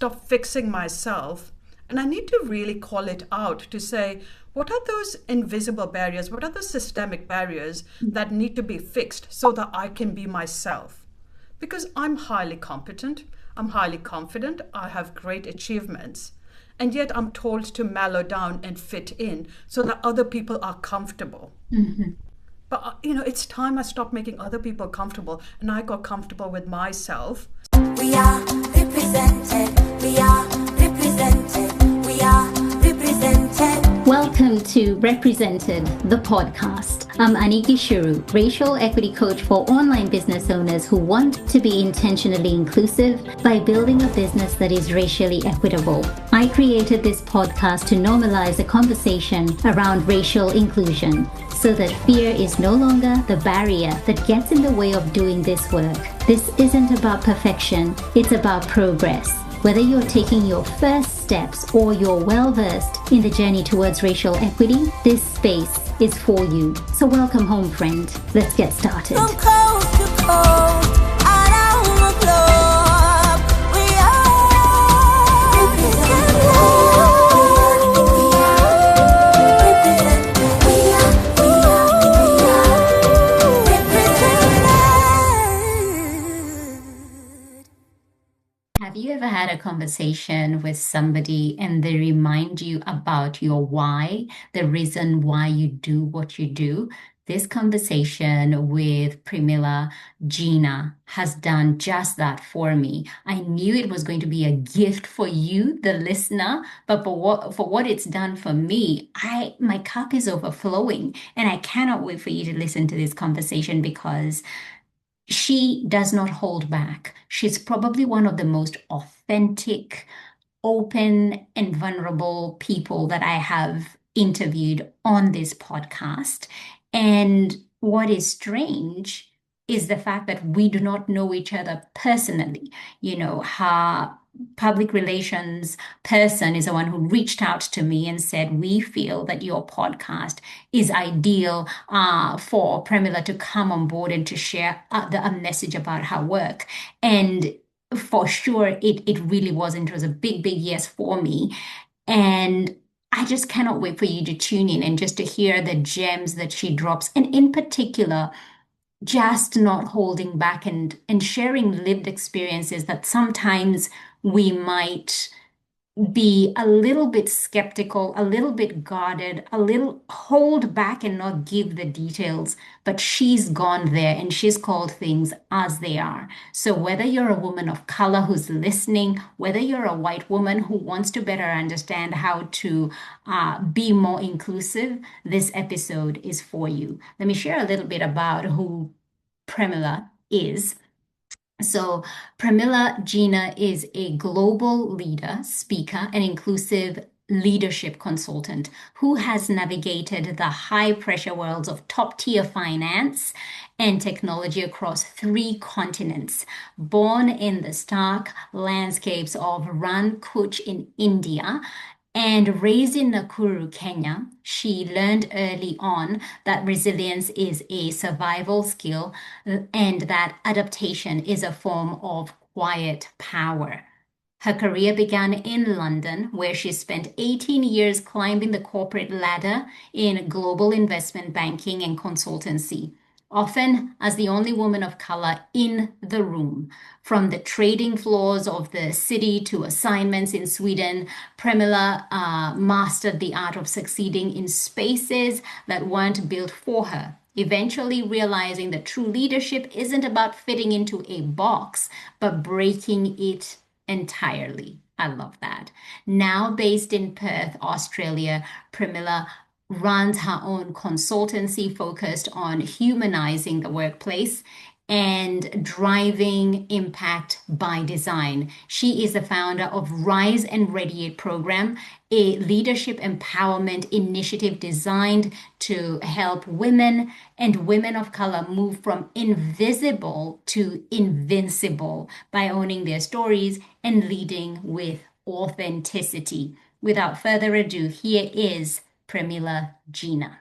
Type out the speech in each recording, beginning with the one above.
stop fixing myself and I need to really call it out to say, what are those invisible barriers? What are the systemic barriers that need to be fixed so that I can be myself? Because I'm highly competent, I'm highly confident, I have great achievements, and yet I'm told to mellow down and fit in so that other people are comfortable. But it's time I stopped making other people comfortable and I got comfortable with myself. We are represented. We are represented. We are represented. Welcome to Represented, the podcast. I'm Aniki Shuru, racial equity coach for online business owners who want to be intentionally inclusive by building a business that is racially equitable. I created this podcast to normalize a conversation around racial inclusion so that fear is no longer the barrier that gets in the way of doing this work. This isn't about perfection, it's about progress. Whether you're taking your first steps or you're well-versed in the journey towards racial equity, this space is for you. So welcome home, friend. Let's get started. From coast to coast, around the globe, we are represented. We are represented. We are represented. Have you ever had a conversation with somebody and they remind you about your why, the reason why you do what you do? This conversation with Premila Jina has done just that for me. I knew it was going to be a gift for you, the listener, but for what it's done for me, my cup is overflowing, and I cannot wait for you to listen to this conversation because she does not hold back. She's probably one of the most authentic, open, and vulnerable people that I have interviewed on this podcast. And what is strange is the fact that we do not know each other personally. Her public relations person is the one who reached out to me and said, we feel that your podcast is ideal for Premila to come on board and to share a message about her work. And for sure, it really was. And it was a big, big yes for me. And I just cannot wait for you to tune in and just to hear the gems that she drops. And in particular, just not holding back and sharing lived experiences that sometimes we might be a little bit skeptical, a little bit guarded, a little hold back and not give the details. But she's gone there and she's called things as they are. So whether you're a woman of color who's listening, whether you're a white woman who wants to better understand how to be more inclusive, this episode is for you. Let me share a little bit about who Premila is. So Premila Jina is a global leader, speaker, and inclusive leadership consultant who has navigated the high-pressure worlds of top-tier finance and technology across 3 continents. Born in the stark landscapes of Rankuch in India, and raised in Nakuru, Kenya, she learned early on that resilience is a survival skill and that adaptation is a form of quiet power. Her career began in London, where she spent 18 years climbing the corporate ladder in global investment banking and consultancy, often as the only woman of color in the room. From the trading floors of the city to assignments in Sweden, Premila mastered the art of succeeding in spaces that weren't built for her, eventually realizing that true leadership isn't about fitting into a box, but breaking it entirely. I love that. Now based in Perth, Australia, Premila runs her own consultancy focused on humanizing the workplace and driving impact by design. She is the founder of Rise and Radiate program, a leadership empowerment initiative designed to help women and women of color move from invisible to invincible by owning their stories and leading with authenticity. Without further ado, here is Premila Jina.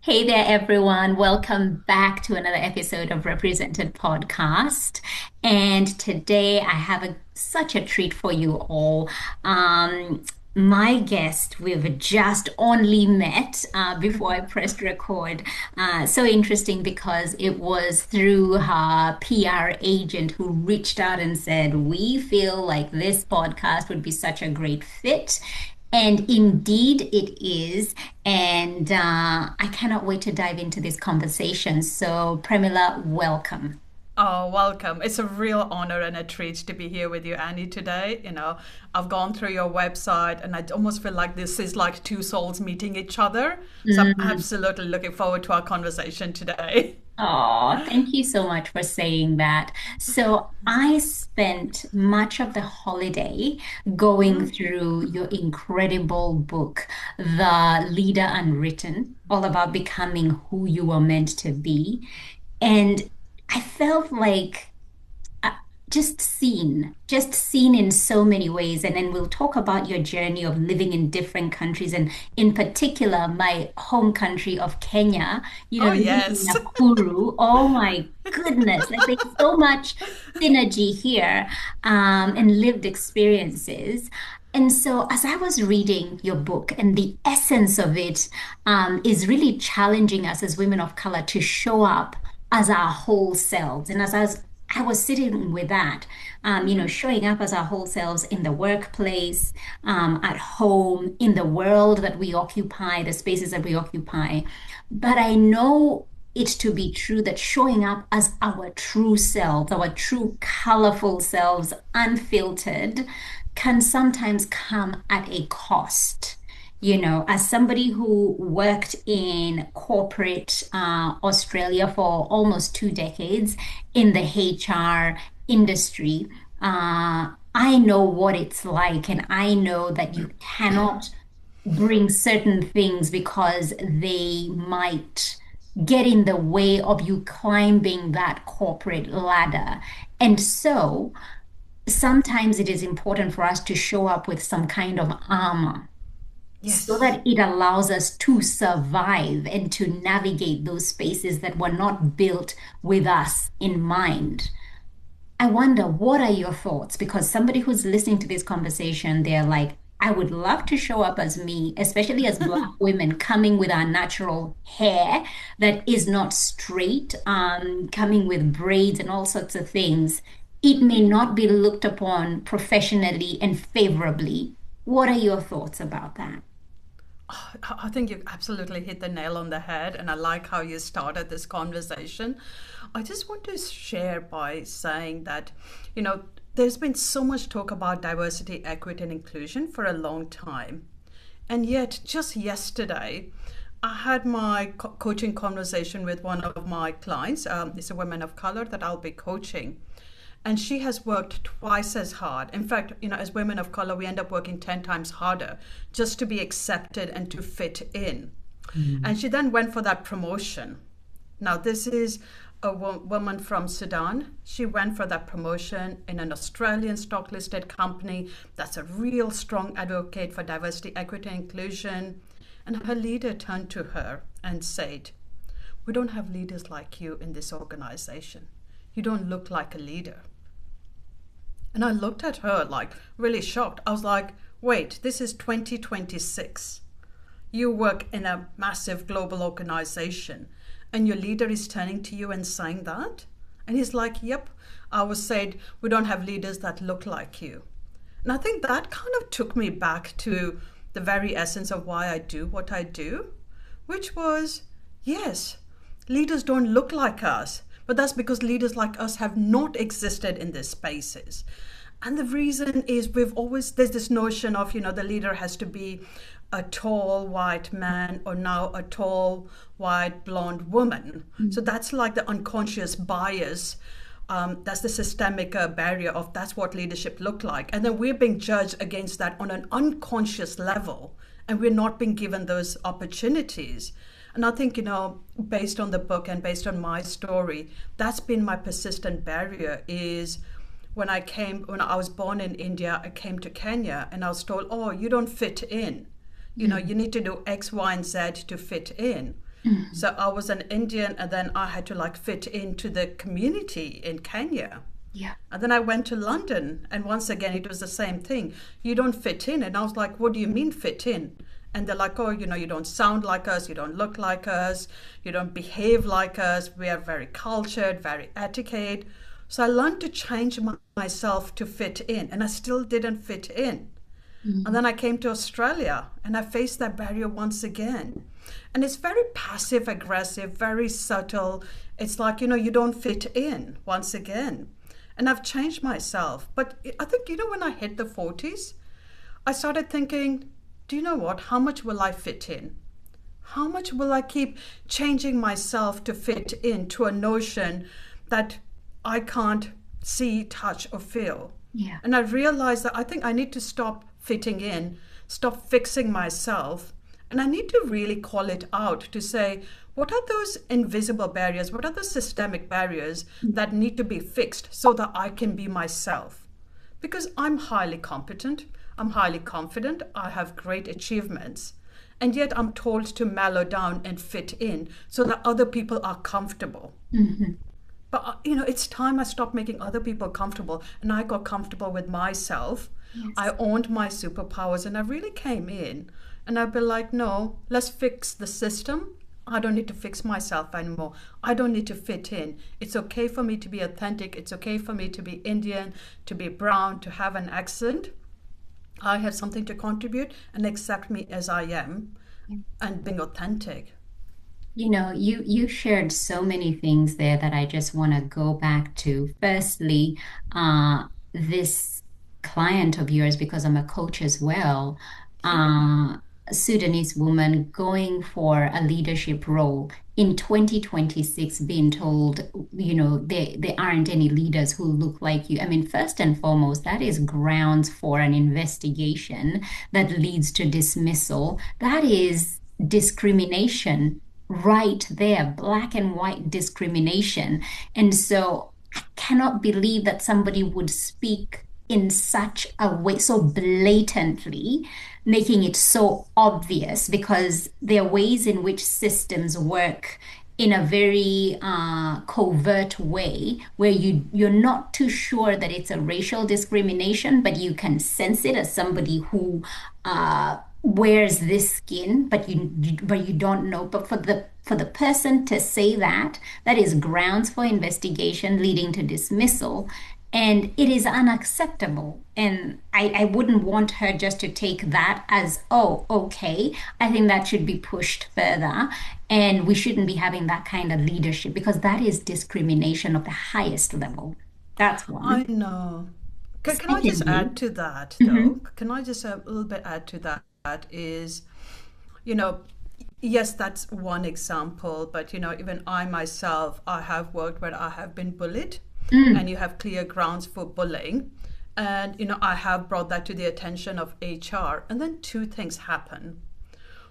Hey there, everyone. Welcome back to another episode of Represented Podcast. And today I have such a treat for you all. My guest, we've just only met before I pressed record. So interesting because it was through her PR agent who reached out and said, "We feel like this podcast would be such a great fit." And indeed, it is. And I cannot wait to dive into this conversation. So, Premila, welcome. Oh, welcome. It's a real honor and a treat to be here with you, Annie, today. I've gone through your website and I almost feel like this is like two souls meeting each other. So I'm absolutely looking forward to our conversation today. Oh, thank you so much for saying that. So, I spent much of the holiday going through your incredible book, The Leader Unwritten, all about becoming who you were meant to be. And I felt like uh, just seen in so many ways. And then we'll talk about your journey of living in different countries, and in particular, my home country of Kenya, Oh, living in yes. Nakuru. Oh my goodness, like there's so much synergy here, and lived experiences. And so, as I was reading your book, and the essence of it is really challenging us as women of color to show up as our whole selves. And I was sitting with that, showing up as our whole selves in the workplace, at home, in the world that we occupy, the spaces that we occupy. But I know it to be true that showing up as our true selves, our true colorful selves, unfiltered, can sometimes come at a cost. As somebody who worked in corporate Australia for almost 2 decades in the HR industry, I know what it's like, and I know that you cannot bring certain things because they might get in the way of you climbing that corporate ladder. And so sometimes it is important for us to show up with some kind of armor so Yes. that it allows us to survive and to navigate those spaces that were not built with us in mind. I wonder, what are your thoughts? Because somebody who's listening to this conversation, they're like, I would love to show up as me, especially as Black women coming with our natural hair that is not straight, coming with braids and all sorts of things. It may not be looked upon professionally and favorably. What are your thoughts about that? I think you've absolutely hit the nail on the head, and I like how you started this conversation. I just want to share by saying that, there's been so much talk about diversity, equity, and inclusion for a long time. And yet, just yesterday, I had my coaching conversation with one of my clients. It's a woman of color that I'll be coaching. And she has worked twice as hard. In fact, as women of color, we end up working 10 times harder just to be accepted and to fit in. And she then went for that promotion. Now, this is a woman from Sudan. She went for that promotion in an Australian stock listed company that's a real strong advocate for diversity, equity, and inclusion. And her leader turned to her and said, "We don't have leaders like you in this organization. You don't look like a leader." And I looked at her like really shocked. I was like, wait, this is 2026. You work in a massive global organization and your leader is turning to you and saying that? And he's like, yep, I was said, we don't have leaders that look like you. And I think that kind of took me back to the very essence of why I do what I do, which was, yes, leaders don't look like us. But that's because leaders like us have not existed in these spaces. And the reason is there's this notion of, the leader has to be a tall white man or now a tall white blonde woman. So that's like the unconscious bias. That's the systemic barrier of that's what leadership look like. And then we're being judged against that on an unconscious level. And we're not being given those opportunities. And I think, based on the book and based on my story, that's been my persistent barrier is when I was born in India, I came to Kenya and I was told, oh, you don't fit in. You need to do X, Y, and Z to fit in. So I was an Indian, and then I had to like fit into the community in Kenya. Yeah. And then I went to London, and once again, it was the same thing. You don't fit in. And I was like, what do you mean fit in? And they're like, oh, you don't sound like us, you don't look like us, you don't behave like us. We are very cultured, very etiquette. So I learned to change myself to fit in, and I still didn't fit in. And then I came to Australia, and I faced that barrier once again. And it's very passive aggressive, very subtle. It's like, you don't fit in once again. And I've changed myself. But I think, when I hit the 40s, I started thinking, do you know what? How much will I fit in? How much will I keep changing myself to fit into a notion that I can't see, touch, or feel? Yeah. And I realized that I think I need to stop fitting in, stop fixing myself, and I need to really call it out to say, what are those invisible barriers? What are the systemic barriers that need to be fixed so that I can be myself? Because I'm highly competent, I'm highly confident, I have great achievements, and yet I'm told to mellow down and fit in so that other people are comfortable. But, it's time I stopped making other people comfortable, and I got comfortable with myself. Yes. I owned my superpowers, and I really came in, and I'd be like, no, let's fix the system. I don't need to fix myself anymore. I don't need to fit in. It's okay for me to be authentic. It's okay for me to be Indian, to be brown, to have an accent. I have something to contribute, and accept me as I am, and being authentic. You shared so many things there that I just want to go back to. Firstly, this client of yours, because I'm a coach as well, Sudanese woman going for a leadership role in 2026, being told, there aren't any leaders who look like you. I mean, first and foremost, that is grounds for an investigation that leads to dismissal. That is discrimination right there, black and white discrimination. And so I cannot believe that somebody would speak in such a way, so blatantly, making it so obvious, because there are ways in which systems work in a very covert way where you're not too sure that it's a racial discrimination, but you can sense it as somebody who wears this skin, but you don't know. But for the person to say that is grounds for investigation leading to dismissal. And it is unacceptable. And I wouldn't want her just to take that as, oh, okay. I think that should be pushed further. And we shouldn't be having that kind of leadership, because that is discrimination of the highest level. That's one. I know. Can I just Secondly, add to that, though? Can I just a little bit add to that? Is, yes, that's one example. But, even I myself, I have worked where I have been bullied. And you have clear grounds for bullying. And, I have brought that to the attention of HR. And then two things happen.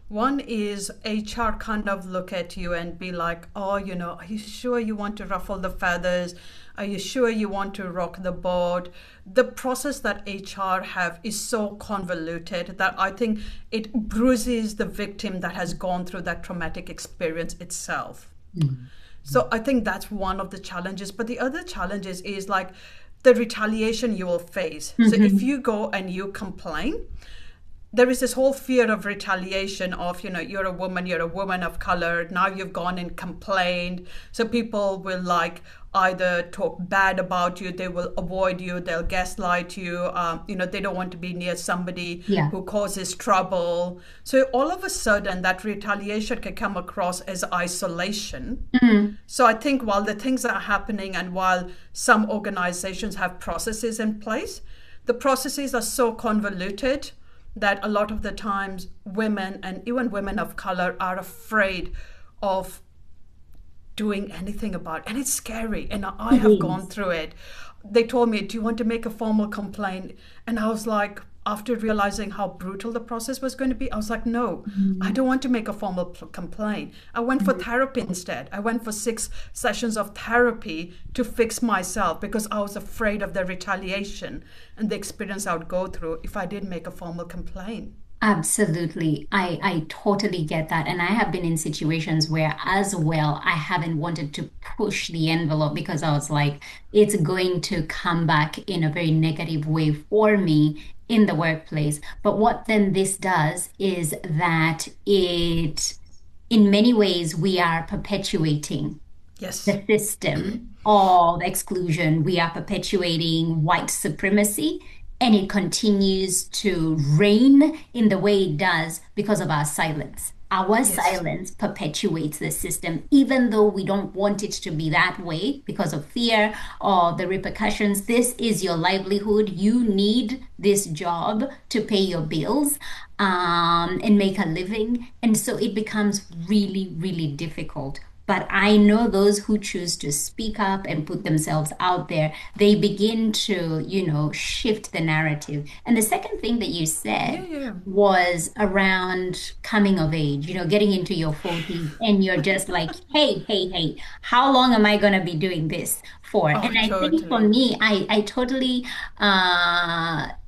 One is HR kind of look at you and be like, oh, are you sure you want to ruffle the feathers? Are you sure you want to rock the boat? The process that HR have is so convoluted that I think it bruises the victim that has gone through that traumatic experience itself. So I think that's one of the challenges. But the other challenges is like the retaliation you will face. So if you go and you complain, there is this whole fear of retaliation of, you're a woman of color. Now you've gone and complained. So people will like either talk bad about you, they will avoid you, they'll gaslight you. They don't want to be near somebody who causes trouble. So all of a sudden that retaliation can come across as isolation. So I think while the things are happening and while some organizations have processes in place, the processes are so convoluted that a lot of the times women and even women of color are afraid of doing anything about it. And it's scary. And I have gone through it. They told me, do you want to make a formal complaint? And I was like, after realizing how brutal the process was going to be, I was like, no, I don't want to make a formal complaint. I went for therapy instead. I went for 6 sessions of therapy to fix myself because I was afraid of the retaliation and the experience I would go through if I didn't make a formal complaint. Absolutely. I totally get that. And I have been in situations where, as well, I haven't wanted to push the envelope because I was like, it's going to come back in a very negative way for me in the workplace. But what then this does is that in many ways, we are perpetuating Yes. the system of exclusion. We are perpetuating white supremacy, and it continues to reign in the way it does because of our silence. Our Yes. silence perpetuates the system, even though we don't want it to be that way because of fear or the repercussions. This is your livelihood. You need this job to pay your bills, and make a living. And so it becomes really, really difficult. But I know those who choose to speak up and put themselves out there, they begin to, shift the narrative. And the second thing that you Yeah, said yeah. was around coming of age, getting into your 40s, and you're just like, hey, hey, hey, how long am I going to be doing this for? Oh, And I think for totally. me, I totally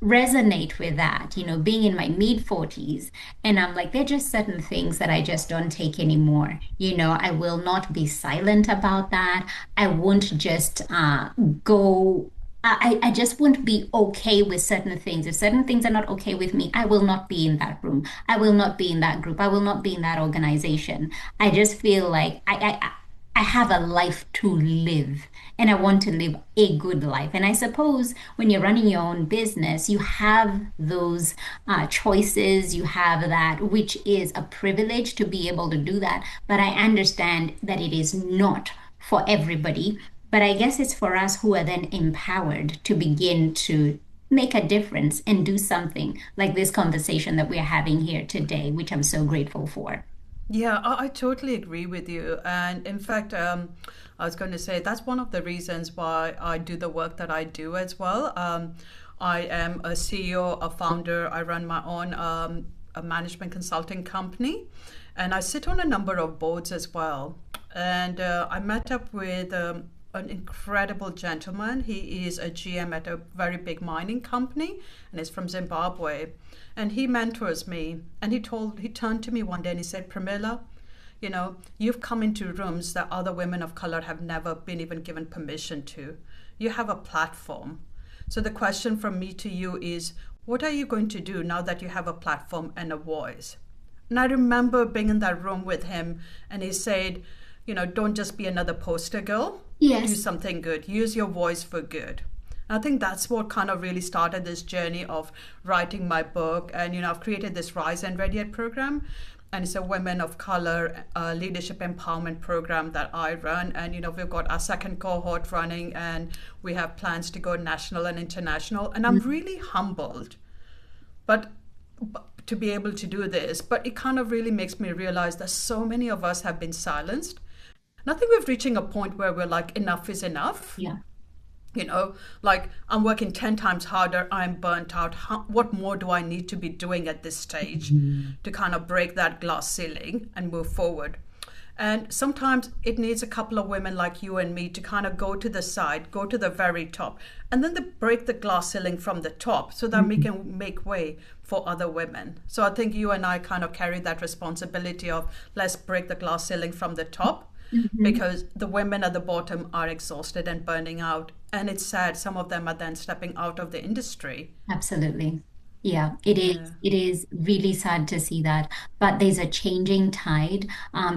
resonate with that, being in my mid 40s. And I'm like, there are just certain things that I just don't take anymore. I will not be silent about that. I won't just go. I just won't be okay with certain things. If certain things are not okay with me, I will not be in that room. I will not be in that group. I will not be in that organization. I just feel like I have a life to live, and I want to live a good life. And I suppose when you're running your own business, you have those choices, you have that, which is a privilege to be able to do that. But I understand that it is not for everybody. But I guess it's for us who are then empowered to begin to make a difference and do something like this conversation that we're having here today, which I'm so grateful for. Yeah, I totally agree with you. And in fact, I was going to say that's one of the reasons why I do the work that I do as well. I am a CEO, a founder. I run my own a management consulting company, and I sit on a number of boards as well. And I met up with an incredible gentleman. He is a GM at a very big mining company, and is from Zimbabwe. And he mentors me. And he turned to me one day and he said, Premila, you've come into rooms that other women of color have never been even given permission to. You have a platform. So the question from me to you is, what are you going to do now that you have a platform and a voice? And I remember being in that room with him, and he said, don't just be another poster girl. Do Yes. something good. Use your voice for good. And I think that's what kind of really started this journey of writing my book. And, I've created this Rise and Radiate program. And it's a women of color leadership empowerment program that I run. And, we've got our second cohort running, and we have plans to go national and international. And I'm really humbled but to be able to do this. But it kind of really makes me realize that so many of us have been silenced. And I think we're reaching a point where we're like, enough is enough. Yeah. Like, I'm working 10 times harder, I'm burnt out. What more do I need to be doing at this stage to kind of break that glass ceiling and move forward? And sometimes it needs a couple of women like you and me to kind of go to the side, go to the very top, and then break the glass ceiling from the top so that we can make way for other women. So I think you and I kind of carry that responsibility of, let's break the glass ceiling from the top, Mhm. because the women at the bottom are exhausted and burning out. And it's sad, some of them are then stepping out of the industry. Absolutely. Yeah, it is. Yeah. It is really sad to see that. But there's a changing tide.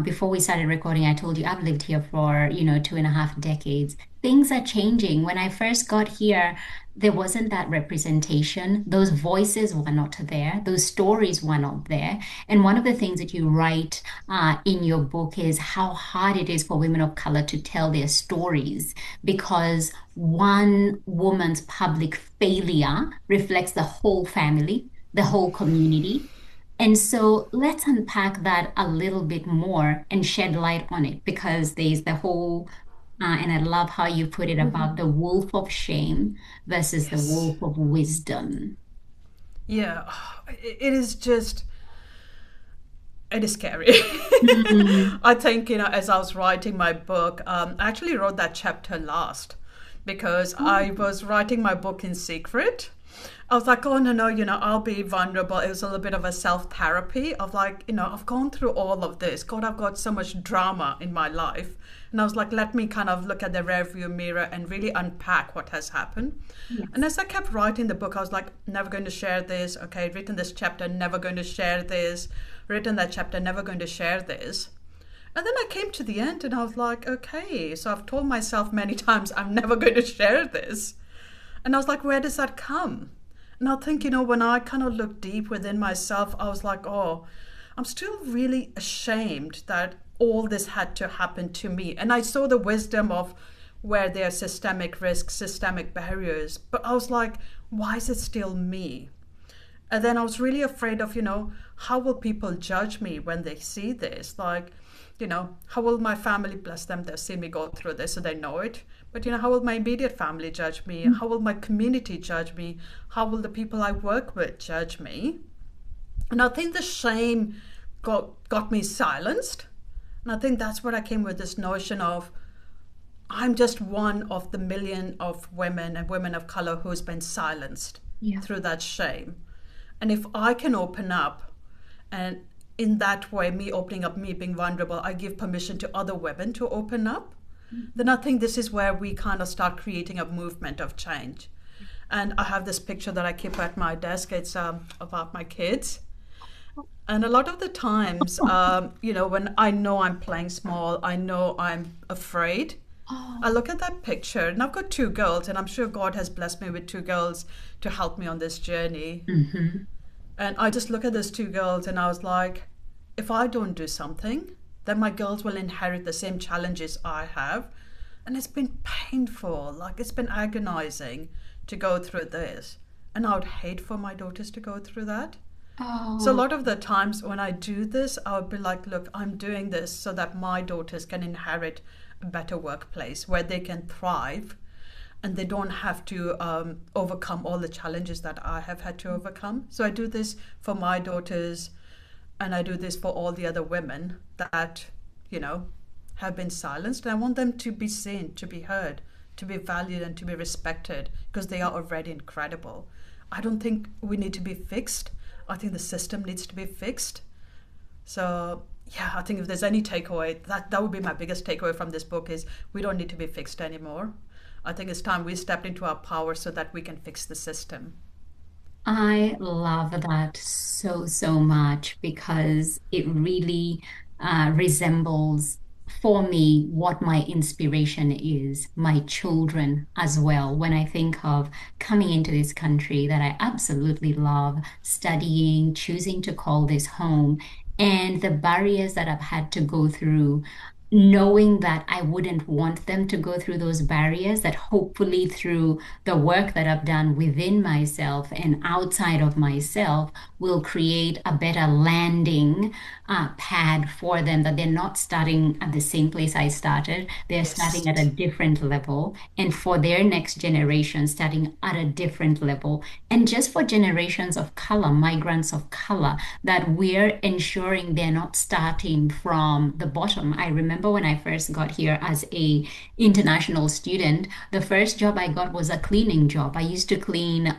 Before we started recording, I told you I've lived here for, 2.5 decades. Things are changing. When I first got here, there wasn't that representation. Those voices were not there. Those stories were not there. And one of the things that you write in your book is how hard it is for women of color to tell their stories because one woman's public failure reflects the whole family, the whole community. And so let's unpack that a little bit more and shed light on it because there's the whole, and I love how you put it about the wolf of shame versus the Yes. wolf of wisdom. Yeah. It is just, it is scary. Mm, I think, as I was writing my book, I actually wrote that chapter last because I was writing my book in secret. I was like, oh, no, no, I'll be vulnerable. It was a little bit of a self therapy of like, I've gone through all of this. God, I've got so much drama in my life. And I was like, let me kind of look at the rearview mirror and really unpack what has happened. And Yes. as I kept writing the book, I was like, never going to share this. Okay, written this chapter, never going to share this. Written that chapter, never going to share this. And then I came to the end and I was like, okay, so I've told myself many times I'm never going to share this. And I was like, where does that come? And I think, when I kind of looked deep within myself, I was like, oh, I'm still really ashamed that all this had to happen to me. And I saw the wisdom of where there are systemic risks, systemic barriers. But I was like, why is it still me? And then I was really afraid of, how will people judge me when they see this? Like, how will my family, bless them, they've seen me go through this, so they know it. But, how will my immediate family judge me? How will my community judge me? How will the people I work with judge me? And I think the shame got me silenced. And I think that's where I came with this notion of I'm just one of the million of women and women of color who's been silenced Yeah. through that shame. And if I can open up, and in that way, me opening up, me being vulnerable, I give permission to other women to open up, then I think this is where we kind of start creating a movement of change. And I have this picture that I keep at my desk. It's about my kids. And a lot of the times, when I know I'm playing small, I know I'm afraid. Oh. I look at that picture, and I've got two girls, and I'm sure God has blessed me with two girls to help me on this journey. Mm-hmm. And I just look at those two girls, and I was like, if I don't do something, then my girls will inherit the same challenges I have. And it's been painful, like it's been agonizing to go through this. And I would hate for my daughters to go through that. So a Oh. lot of the times when I do this, I would be like, look, I'm doing this so that my daughters can inherit a better workplace where they can thrive and they don't have to overcome all the challenges that I have had to overcome. So I do this for my daughters, and I do this for all the other women that, have been silenced. And I want them to be seen, to be heard, to be valued, and to be respected because they are already incredible. I don't think we need to be fixed. I think the system needs to be fixed. So yeah, I think if there's any takeaway, that would be my biggest takeaway from this book is we don't need to be fixed anymore. I think it's time we stepped into our power so that we can fix the system. I love that so, so much because it really resembles for me what my inspiration is, my children as well. When I think of coming into this country that I absolutely love, studying, choosing to call this home, and the barriers that I've had to go through. Knowing that I wouldn't want them to go through those barriers, that hopefully through the work that I've done within myself and outside of myself will create a better landing pad for them, that they're not starting at the same place I started. They're Yes. starting at a different level. And for their next generation, starting at a different level. And just for generations of color, migrants of color, that we're ensuring they're not starting from the bottom. I remember when I first got here as a international student, the first job I got was a cleaning job. I used to clean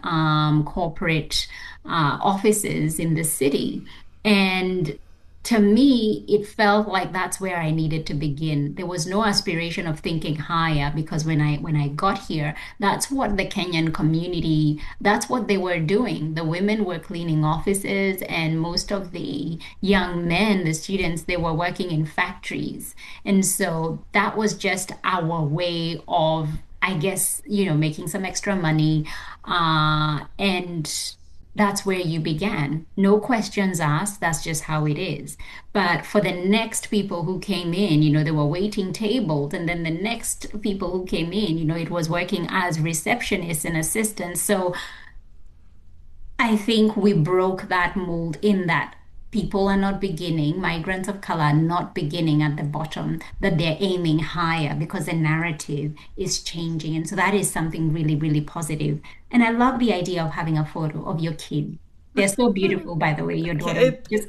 corporate offices in the city. And to me, it felt like that's where I needed to begin. There was no aspiration of thinking higher because when I got here, that's what the Kenyan community, that's what they were doing. The women were cleaning offices, and most of the young men, the students, they were working in factories. And so that was just our way of, I guess, making some extra money. And that's where you began. No questions asked. That's just how it is. But for the next people who came in, they were waiting tables. And then the next people who came in, it was working as receptionists and assistants. So I think we broke that mold in that people are not beginning, migrants of color are not beginning at the bottom, that they're aiming higher because the narrative is changing. And so that is something really, really positive. And I love the idea of having a photo of your kid. They're so beautiful, by the way, your daughter. Kid. Just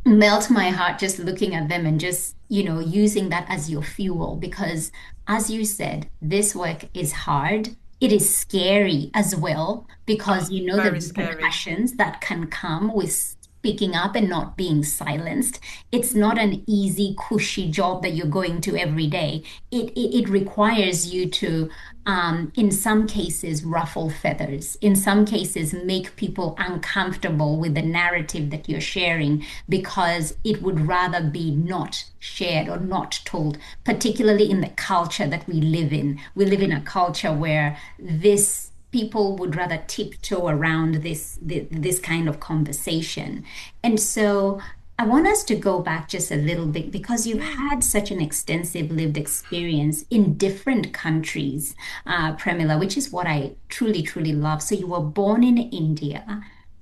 melt my heart just looking at them and just, using that as your fuel. Because as you said, this work is hard. it is scary as well because Oh, you know the very scary. repercussions that can come with speaking up and not being silenced. It's not an easy, cushy job that you're going to every day. It requires you to, in some cases, ruffle feathers, in some cases, make people uncomfortable with the narrative that you're sharing because it would rather be not shared or not told, particularly in the culture that we live in. We live in a culture where this people would rather tiptoe around this kind of conversation. And so I want us to go back just a little bit because you've Yeah. had such an extensive lived experience in different countries, Premila, which is what I truly, truly love. So you were born in India.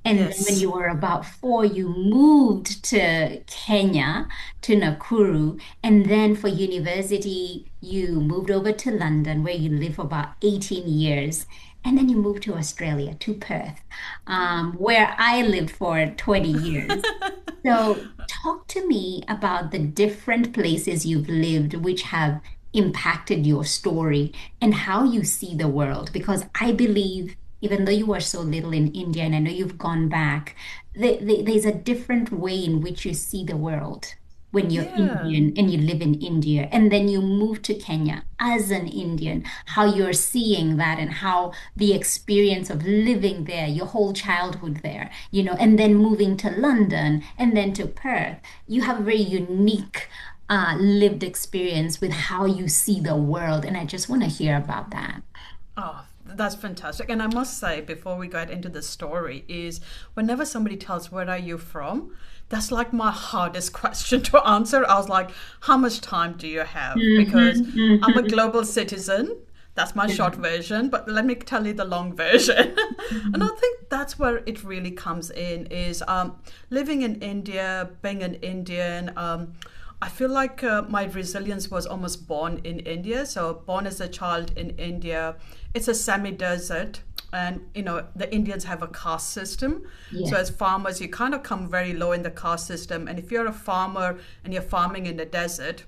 And then when Yes. you were about 4, you moved to Kenya, to Nakuru. And then for university, you moved over to London, where you lived for about 18 years. And then you moved to Australia, to Perth, where I lived for 20 years. So, talk to me about the different places you've lived which have impacted your story and how you see the world. Because I believe, even though you were so little in India, and I know you've gone back, there's a different way in which you see the world when you're Yeah. Indian and you live in India, and then you move to Kenya as an Indian, how you're seeing that and how the experience of living there, your whole childhood there, and then moving to London and then to Perth, you have a very unique lived experience with how you see the world. And I just want to hear about that. Oh, that's fantastic. And I must say, before we get into the story, is whenever somebody tells where are you from, that's like my hardest question to answer. I was like, how much time do you have? Because Hmm. I'm a Hmm. global citizen. That's my short version, but let me tell you the long version. And I think that's where it really comes in is living in India, being an Indian. I feel like my resilience was almost born in India. So born as a child in India, it's a semi-desert, and the Indians have a caste system. So Yes. as farmers, you kind of come very low in the caste system. And if you're a farmer and you're farming in the desert,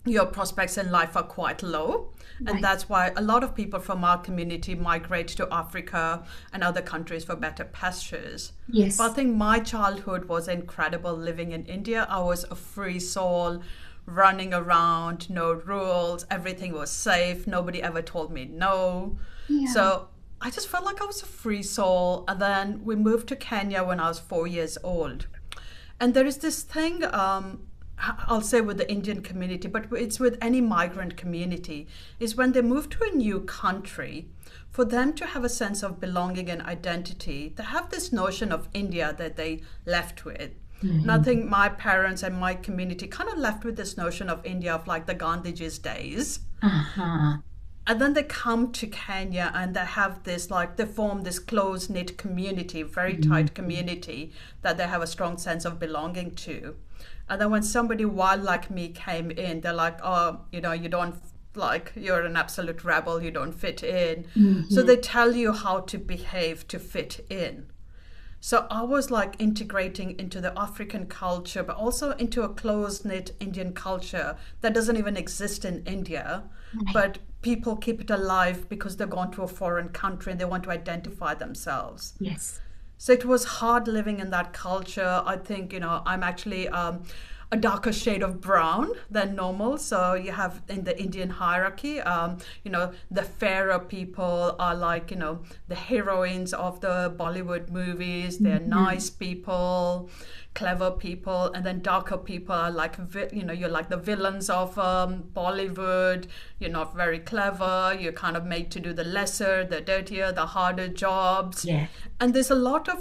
your prospects in life are quite low. And Right. that's why a lot of people from our community migrate to Africa and other countries for better pastures. But I Yes. think my childhood was incredible living in India. I was a free soul, running around, no rules, everything was safe, nobody ever told me no. Yeah. So I just felt like I was a free soul. And then we moved to Kenya when I was 4 years old. And there is this thing, I'll say with the Indian community, but it's with any migrant community, is when they move to a new country, for them to have a sense of belonging and identity, they have this notion of India that they left with. And I Hmm. think my parents and my community kind of left with this notion of India of like the Gandhiji's days. Uh-huh. And then they come to Kenya and they have this, like, they form this close knit community, very Mhm. tight community that they have a strong sense of belonging to. And then when somebody wild like me came in, they're like, oh, you don't, like, you're an absolute rebel, you don't fit in. So Mhm. they tell you how to behave to fit in. So I was like integrating into the African culture, but also into a close knit Indian culture that doesn't even exist in India. Right. But people keep it alive because they've gone to a foreign country and they want to identify themselves. Yes. So it was hard living in that culture. I think, I'm actually a darker shade of brown than normal. So you have in the Indian hierarchy, the fairer people are like, the heroines of the Bollywood movies. They're Mhm. nice people, clever people. And then darker people are like, you're like the villains of Bollywood. You're not very clever. You're kind of made to do the lesser, the dirtier, the harder jobs. Yes. And there's a lot of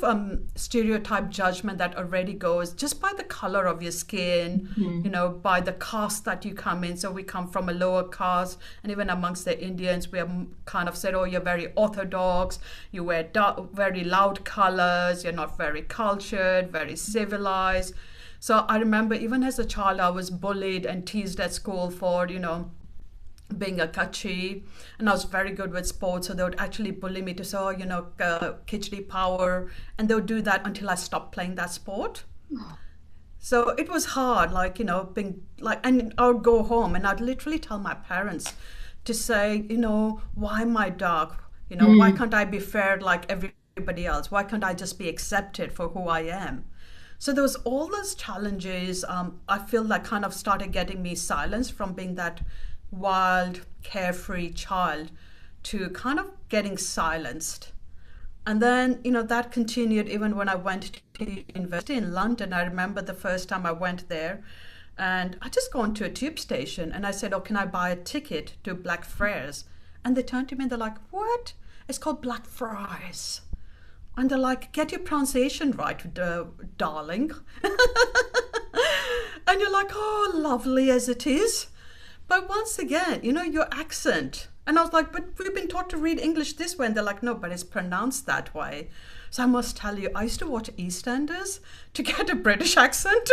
stereotype judgment that already goes just by the color of your skin, Mhm. by the caste that you come in. So we come from a lower caste, and even amongst the Indians, we are kind of said, oh, you're very orthodox, you wear very loud colors, you're not very cultured, very civilized. So I remember even as a child, I was bullied and teased at school for, being a kachi, and I was very good with sports, so they would actually bully me to say, oh, khichdi power, and they would do that until I stopped playing that sport. Oh. So it was hard, like, being like, and I would go home and I'd literally tell my parents to say, why am I dark? Why Mm. can't I be fair like everybody else? Why can't I just be accepted for who I am? So there was all those challenges. I feel like kind of started getting me silenced from being that wild, carefree child to kind of getting silenced. And then, that continued even when I went to university in London. I remember the first time I went there and I just gone to a tube station and I said, oh, can I buy a ticket to Blackfriars? And they turned to me and they're like, what? It's called Blackfriars. And they're like, get your pronunciation right, darling. And you're like, oh, lovely as it is. But once again, your accent. And I was like, but we've been taught to read English this way. And they're like, no, but it's pronounced that way. So I must tell you, I used to watch EastEnders to get a British accent.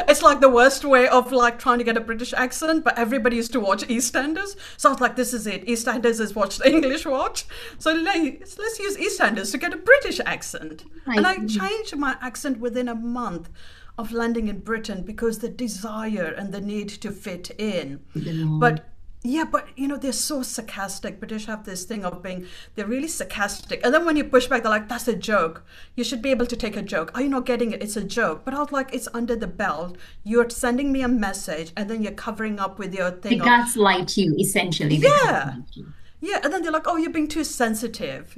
It's like the worst way of like trying to get a British accent, but everybody used to watch EastEnders. So I was like, this is it. EastEnders is what the English watch. So let's use EastEnders to get a British accent. And I changed my accent within a month of landing in Britain because the desire and the need to fit in. But yeah, but they're so sarcastic. British have this thing of they're really sarcastic. And then when you push back, they're like, that's a joke. You should be able to take a joke. Are you not getting it? It's a joke. But I was like, it's under the belt. You're sending me a message and then you're covering up with your thing. They gaslight you, essentially. Yeah. Yeah. And then they're like, oh, you're being too sensitive.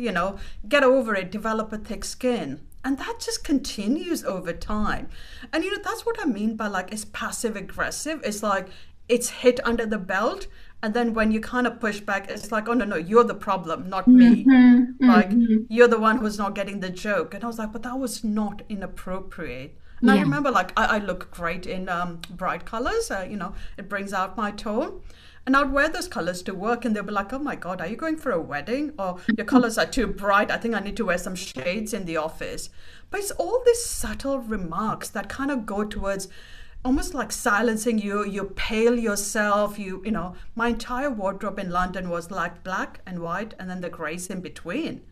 Get over it. Develop a thick skin. And that just continues over time. And, that's what I mean by like, it's passive aggressive. It's like, it's hit under the belt. And then when you kind of push back, it's like, oh, no, you're the problem, not me. Like, you're the one who's not getting the joke. And I was like, but that was not inappropriate. And I remember, like, I look great in bright colors. It brings out my tone. And I'd wear those colors to work and they'd be like, oh my God, are you going for a wedding? Or your colors are too bright. I think I need to wear some shades in the office. But it's all these subtle remarks that kind of go towards almost like silencing you. You pale yourself. My entire wardrobe in London was like black and white and then the grays in between.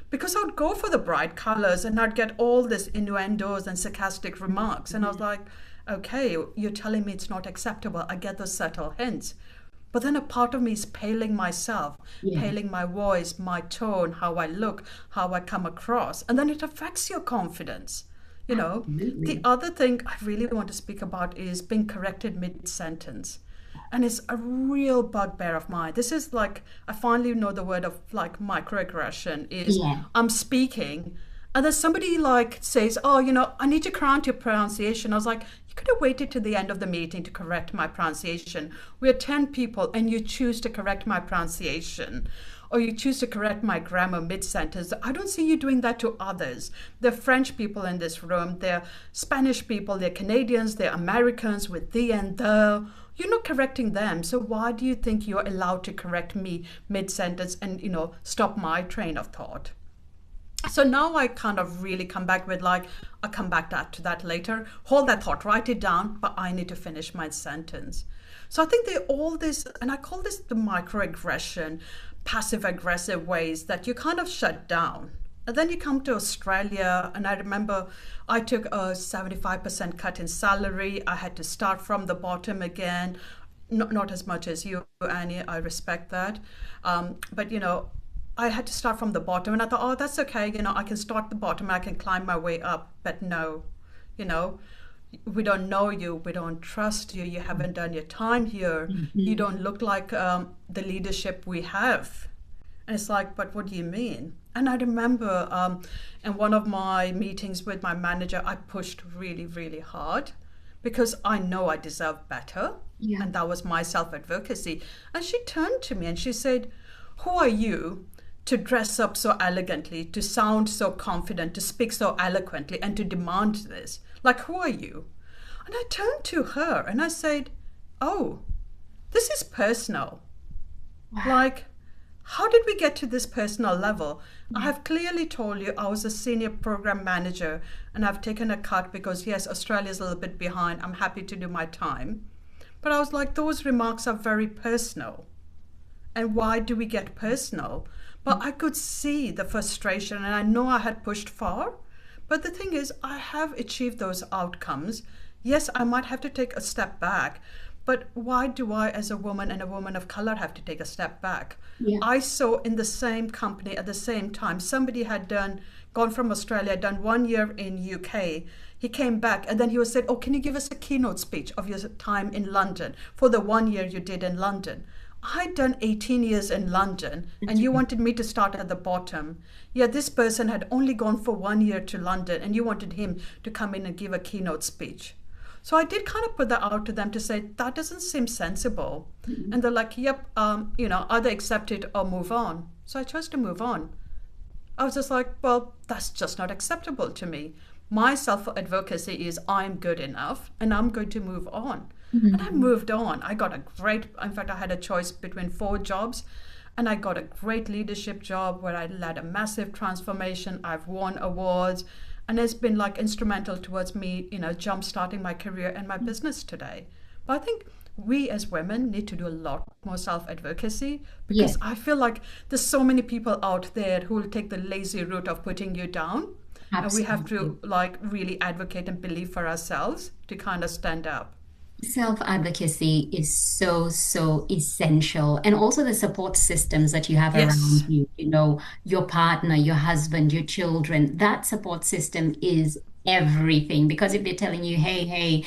Because I would go for the bright colors and I'd get all this innuendos and sarcastic remarks. And I was like, okay, you're telling me it's not acceptable. I get those subtle hints. But then a part of me is paling myself, paling my voice, my tone, how I look, how I come across. And then it affects your confidence. The other thing I really want to speak about is being corrected mid-sentence. And it's a real bugbear of mine. This is like, I finally know the word of like microaggression is I'm speaking and then somebody like says, oh, I need to correct your pronunciation. I was like, you could have waited to the end of the meeting to correct my pronunciation. We're 10 people and you choose to correct my pronunciation or you choose to correct my grammar mid-sentence. I don't see you doing that to others. There are French people in this room. There are Spanish people. There are Canadians. There are Americans with the and the. You're not correcting them. So why do you think you're allowed to correct me mid-sentence and, stop my train of thought? So now I kind of really come back with like, I'll come back to that later. Hold that thought, write it down, but I need to finish my sentence. So I think they all this, and I call this the microaggression, passive aggressive ways that you kind of shut down. And then you come to Australia, and I remember I took a 75% cut in salary. I had to start from the bottom again. Not as much as you, Annie, I respect that. But I had to start from the bottom and I thought, oh, that's okay. I can start the bottom. I can climb my way up. But no, we don't know you. We don't trust you. You haven't done your time here. You don't look like the leadership we have. And it's like, but what do you mean? And I remember in one of my meetings with my manager, I pushed really, really hard because I know I deserve better. Yeah. And that was my self-advocacy. And she turned to me and she said, who are you to dress up so elegantly, to sound so confident, to speak so eloquently, and to demand this? Like, who are you? And I turned to her and I said, oh, this is personal. Wow. Like, how did we get to this personal level? I have clearly told you I was a senior program manager and I've taken a cut because, yes, Australia's a little bit behind. I'm happy to do my time. But I was like, those remarks are very personal. And why do we get personal? But I could see the frustration and I know I had pushed far. But the thing is, I have achieved those outcomes. Yes, I might have to take a step back, But why do I, as a woman and a woman of color, have to take a step back? Yeah. I saw in the same company at the same time somebody had gone from Australia, done 1 year in UK. He came back and then he was said, "Oh, can you give us a keynote speech of your time in London for the 1 year you did in London?" I'd done 18 years in London and you wanted me to start at the bottom. Yeah, this person had only gone for 1 year to London and you wanted him to come in and give a keynote speech. So I did kind of put that out to them to say, that doesn't seem sensible. And they're like, yep, either accept it or move on. So I chose to move on. I was just like, well, that's just not acceptable to me. My self advocacy is I'm good enough and I'm going to move on. And I moved on. I got in fact, I had a choice between 4 jobs and I got a great leadership job where I led a massive transformation. I've won awards and it's been like instrumental towards me, jump starting my career and my business today. But I think we as women need to do a lot more self advocacy because Yes, I feel like there's so many people out there who will take the lazy route of putting you down. And we have absolutely. to like really advocate and believe for ourselves to kind of stand up. Self-advocacy is so, so essential. And also the support systems that you have around Yes. you, your partner, your husband, your children, that support system is everything. Because if they're telling you, hey,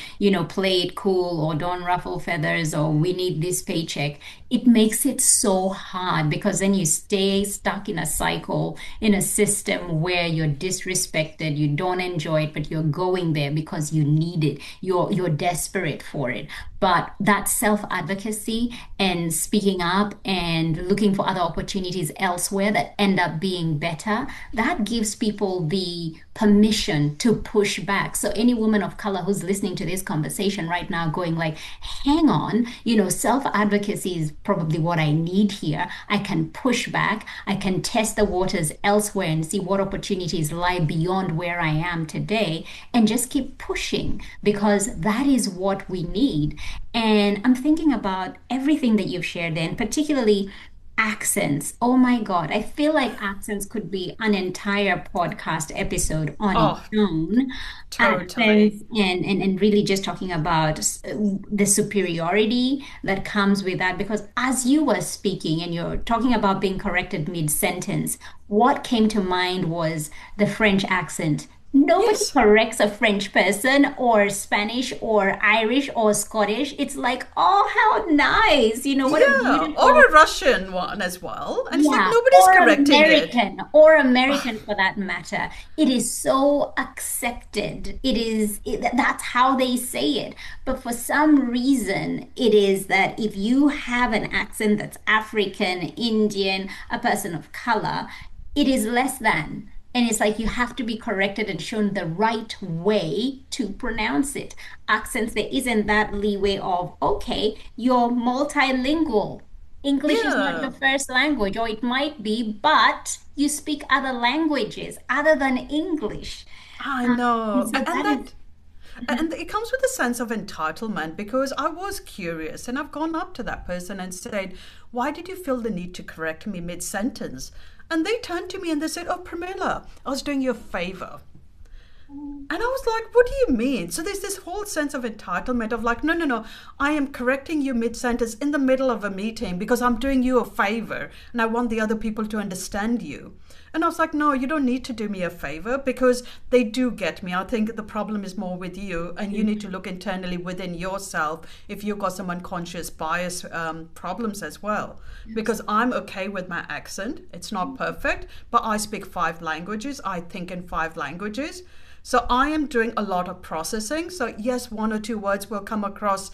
play it cool or don't ruffle feathers or we need this paycheck, it makes it so hard because then you stay stuck in a cycle, in a system where you're disrespected, you don't enjoy it, but you're going there because you need it. You're desperate for it. But that self-advocacy and speaking up and looking for other opportunities elsewhere that end up being better, that gives people the permission to push back. So any woman of color who's listening to this conversation right now going like, hang on, self-advocacy is probably what I need here. I can push back. I can test the waters elsewhere and see what opportunities lie beyond where I am today and just keep pushing because that is what we need. And I'm thinking about everything that you've shared then, particularly accents. Oh my God, I feel like accents could be an entire podcast episode on its Oh, own. totally. Accents and really just talking about the superiority that comes with that. Because as you were speaking and you're talking about being corrected mid-sentence, what came to mind was the French accent. Nobody Yes. corrects a French person or Spanish or Irish or Scottish. It's like, oh, how nice. What a Yeah. Or beautiful, a Russian one as well. And it's like yeah, nobody's correcting it. Or American for that matter. It is so accepted. That's how they say it. But for some reason, it is that if you have an accent that's African, Indian, a person of color, it is less than. And it's like you have to be corrected and shown the right way to pronounce it. Accents, there isn't that leeway of, okay, you're multilingual. English is not your Yeah. first language, or it might be, but you speak other languages other than English. I And know. so And that is, that and it comes with a sense of entitlement because I was curious and I've gone up to that person and said, "Why did you feel the need to correct me mid-sentence?" And they turned to me and they said, "Oh, Premila, I was doing you a favor." And I was like, what do you mean? So there's this whole sense of entitlement of like, no, no, no, I am correcting you mid sentence in the middle of a meeting because I'm doing you a favor and I want the other people to understand you. And I was like, no, you don't need to do me a favor because they do get me. I think the problem is more with you and you need to look internally within yourself if you've got some unconscious bias problems as well. Because I'm okay with my accent. It's not perfect, but I speak 5 languages. I think in 5 languages. So I am doing a lot of processing. So yes, 1 or 2 words will come across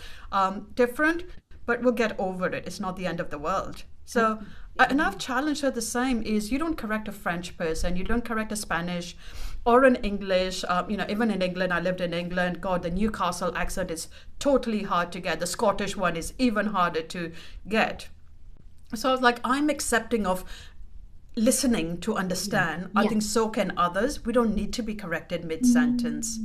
different, but we'll get over it. It's not the end of the world. So, and I've challenged her the same is you don't correct a French person, you don't correct a Spanish or an English. Even in England, I lived in England. God, the Newcastle accent is totally hard to get. The Scottish one is even harder to get. So I was like, I'm accepting of listening to understand. I yeah. think so can others. We don't need to be corrected mid sentence.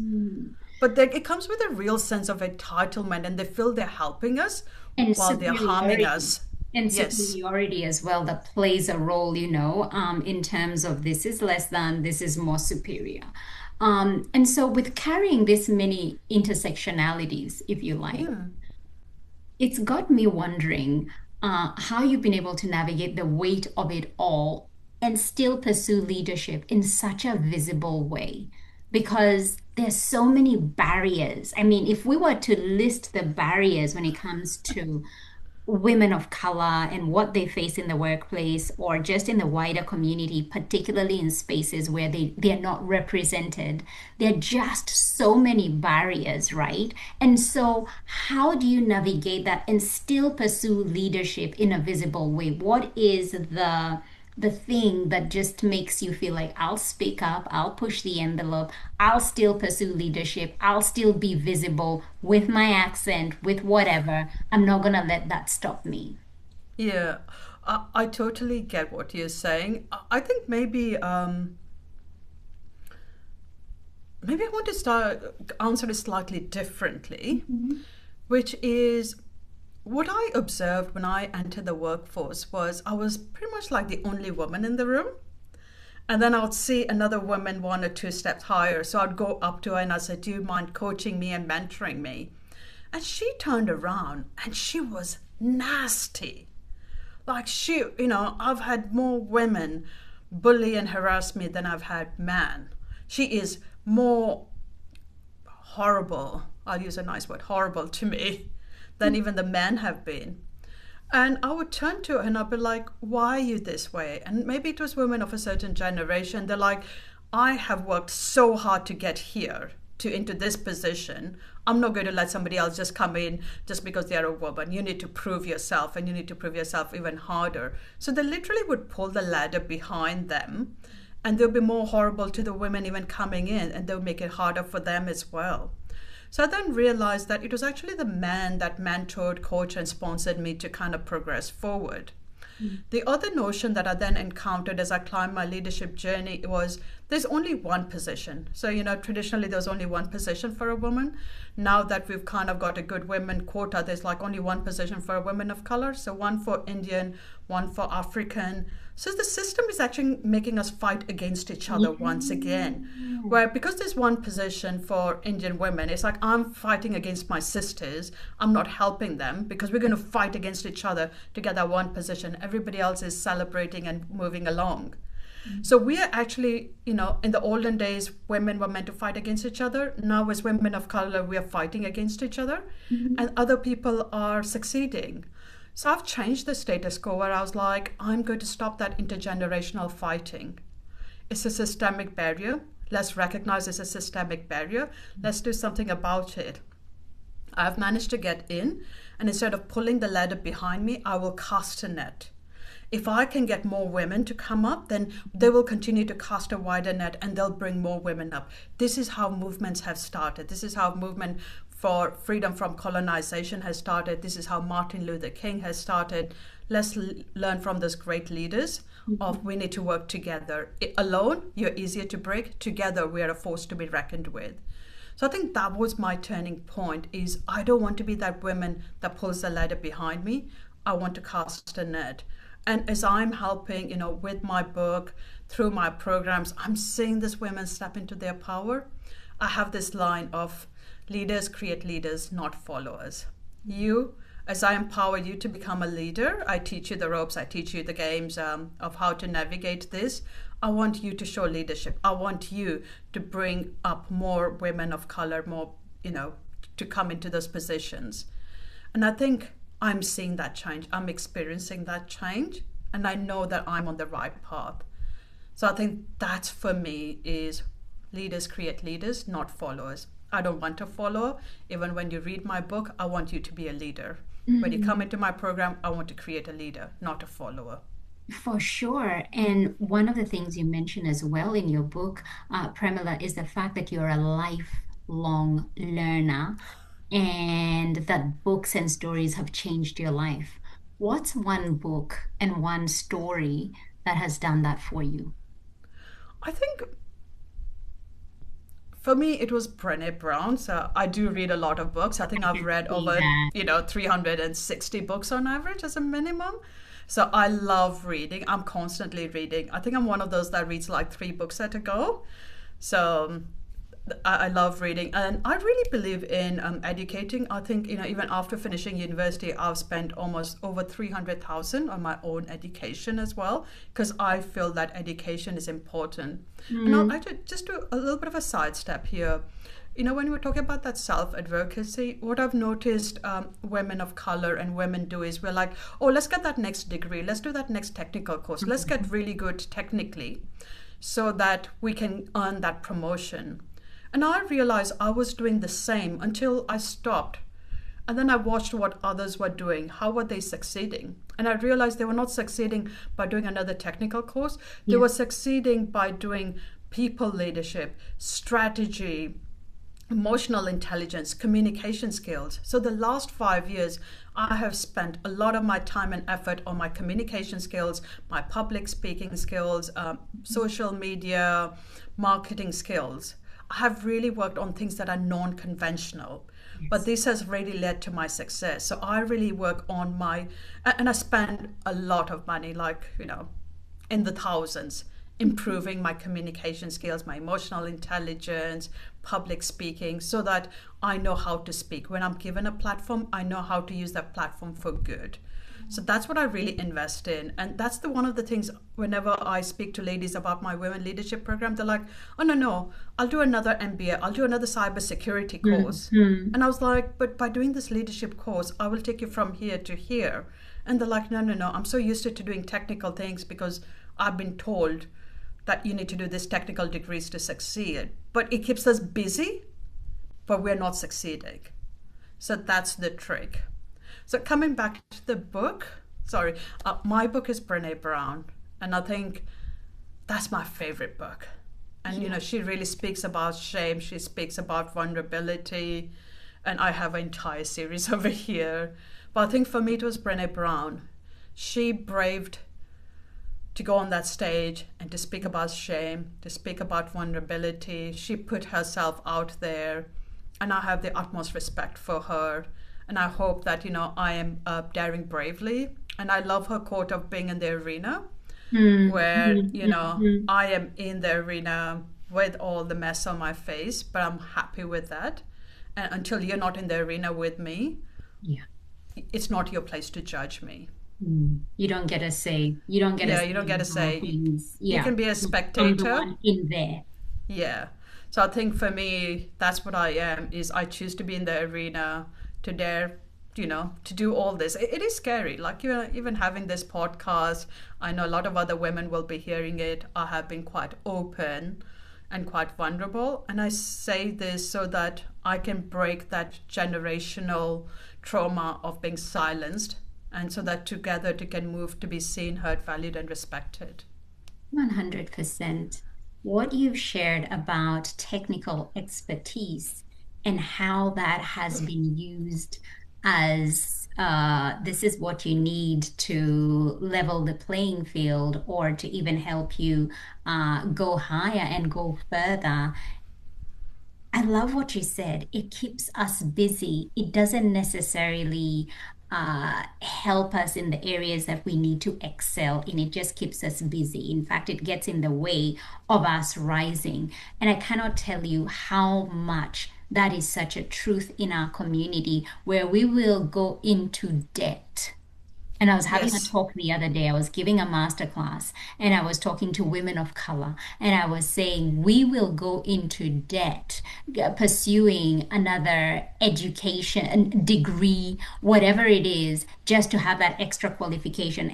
But then it comes with a real sense of entitlement and they feel they're helping us And while they're harming superiority. us. And Yes. superiority as well that plays a role, in terms of this is less than, this is more superior. And so with carrying this many intersectionalities, if you like, Yeah. It's got me wondering how you've been able to navigate the weight of it all and still pursue leadership in such a visible way. Because there's so many barriers. I mean, if we were to list the barriers when it comes to women of color and what they face in the workplace or just in the wider community, particularly in spaces where they're not represented. There are just so many barriers, right? And so, how do you navigate that and still pursue leadership in a visible way? What is the thing that just makes you feel like I'll speak up, I'll push the envelope, I'll still pursue leadership, I'll still be visible with my accent, with whatever. I'm not going to let that stop me. Yeah, I totally get what you're saying. I think maybe I want to start answer it slightly differently, which is what I observed when I entered the workforce was I was pretty much like the only woman in the room. And then I would see another woman one or two steps higher. So I'd go up to her and I said, "Do you mind coaching me and mentoring me?" And she turned around and she was nasty. Like I've had more women bully and harass me than I've had men. She is more horrible, I'll use a nice word, horrible to me than even the men have been. And I would turn to her and I'd be like, "Why are you this way?" And maybe it was women of a certain generation. They're like, "I have worked so hard to get here, to into this position. I'm not going to let somebody else just come in just because they're a woman. You need to prove yourself and you need to prove yourself even harder." So they literally would pull the ladder behind them and they'll be more horrible to the women even coming in and they'll make it harder for them as well. So I then realized that it was actually the man that mentored, coached, and sponsored me to kind of progress forward. The other notion that I then encountered as I climbed my leadership journey was there's only one position. So, traditionally there was only one position for a woman. Now that we've kind of got a good women quota, there's like only one position for a woman of color. So one for Indian, one for African. So the system is actually making us fight against each other once again. Where because there's one position for Indian women, it's like I'm fighting against my sisters. I'm not helping them because we're going to fight against each other to get that one position. Everybody else is celebrating and moving along. So we are actually, in the olden days, women were meant to fight against each other. Now, as women of color, we are fighting against each other, and other people are succeeding. So I've changed the status quo where I was like, I'm going to stop that intergenerational fighting. It's a systemic barrier. Let's recognize it's a systemic barrier. Let's do something about it. I've managed to get in, and instead of pulling the ladder behind me, I will cast a net. If I can get more women to come up, then they will continue to cast a wider net and they'll bring more women up. This is how movements have started. This is how movement for freedom from colonization has started. This is how Martin Luther King has started. Let's learn from those great leaders of we need to work together. Alone, you're easier to break. Together, we are a force to be reckoned with. So I think that was my turning point is I don't want to be that woman that pulls the ladder behind me. I want to cast a net. And as I'm helping, with my book, through my programs, I'm seeing these women step into their power. I have this line of leaders create leaders, not followers. You, as I empower you to become a leader, I teach you the ropes, I teach you the games of how to navigate this. I want you to show leadership. I want you to bring up more women of color, more, to come into those positions. And I think I'm seeing that change. I'm experiencing that change. And I know that I'm on the right path. So I think that's for me is leaders create leaders, not followers. I don't want a follower. Even when you read my book, I want you to be a leader. When you come into my program, I want to create a leader, not a follower. For sure. And one of the things you mentioned as well in your book, Premila, is the fact that you're a lifelong learner and that books and stories have changed your life. What's one book and one story that has done that for you? I think for me, it was Brené Brown. So I do read a lot of books. I think I I've can read see over, that. 360 books on average as a minimum. So I love reading. I'm constantly reading. I think I'm one of those that reads like 3 books at a go. So I love reading, and I really believe in educating. I think, even after finishing university, I've spent almost over 300,000 on my own education as well, because I feel that education is important. And I'll actually just do a little bit of a sidestep here. When we're talking about that self advocacy, what I've noticed women of color and women do is we're like, oh, let's get that next degree, let's do that next technical course, let's get really good technically so that we can earn that promotion. And I realized I was doing the same until I stopped. And then I watched what others were doing. How were they succeeding? And I realized they were not succeeding by doing another technical course. They were succeeding by doing people leadership, strategy, emotional intelligence, communication skills. So the last 5 years, I have spent a lot of my time and effort on my communication skills, my public speaking skills, social media, marketing skills. I have really worked on things that are non-conventional, but this has really led to my success. So I really work on and I spend a lot of money, like, in the thousands, improving my communication skills, my emotional intelligence, public speaking, so that I know how to speak. When I'm given a platform, I know how to use that platform for good. So that's what I really invest in. And that's one of the things whenever I speak to ladies about my women leadership program, they're like, oh, no, I'll do another MBA. I'll do another cybersecurity course. And I was like, but by doing this leadership course, I will take you from here to here. And they're like, no, I'm so used to doing technical things because I've been told that you need to do these technical degrees to succeed. But it keeps us busy, but we're not succeeding. So that's the trick. So coming back to the book, my book is Brené Brown, and I think that's my favorite book. And, she really speaks about shame. She speaks about vulnerability, and I have an entire series over here. But I think for me, it was Brené Brown. She braved to go on that stage and to speak about shame, to speak about vulnerability. She put herself out there, and I have the utmost respect for her. And I hope that, I am daring bravely. And I love her quote of being in the arena, where, I am in the arena with all the mess on my face, but I'm happy with that. And until you're not in the arena with me, it's not your place to judge me. You don't get a say. You don't get you don't get a say. You can be a From the spectator. one in there. Yeah. So I think for me, that's what I am, is I choose to be in the arena, to dare, to do all this. It is scary. Like, even having this podcast, I know a lot of other women will be hearing it. I have been quite open and quite vulnerable. And I say this so that I can break that generational trauma of being silenced, and so that together we can move to be seen, heard, valued, and respected. 100%. What you've shared about technical expertise and how that has been used as this is what you need to level the playing field, or to even help you go higher and go further. I love what you said. It keeps us busy. It doesn't necessarily help us in the areas that we need to excel in. It just keeps us busy. In fact, it gets in the way of us rising. And I cannot tell you how much that is such a truth in our community, where we will go into debt. And I was having a talk the other day. I was giving a master class, and I was talking to women of color, and I was saying we will go into debt pursuing another education degree, whatever it is, just to have that extra qualification,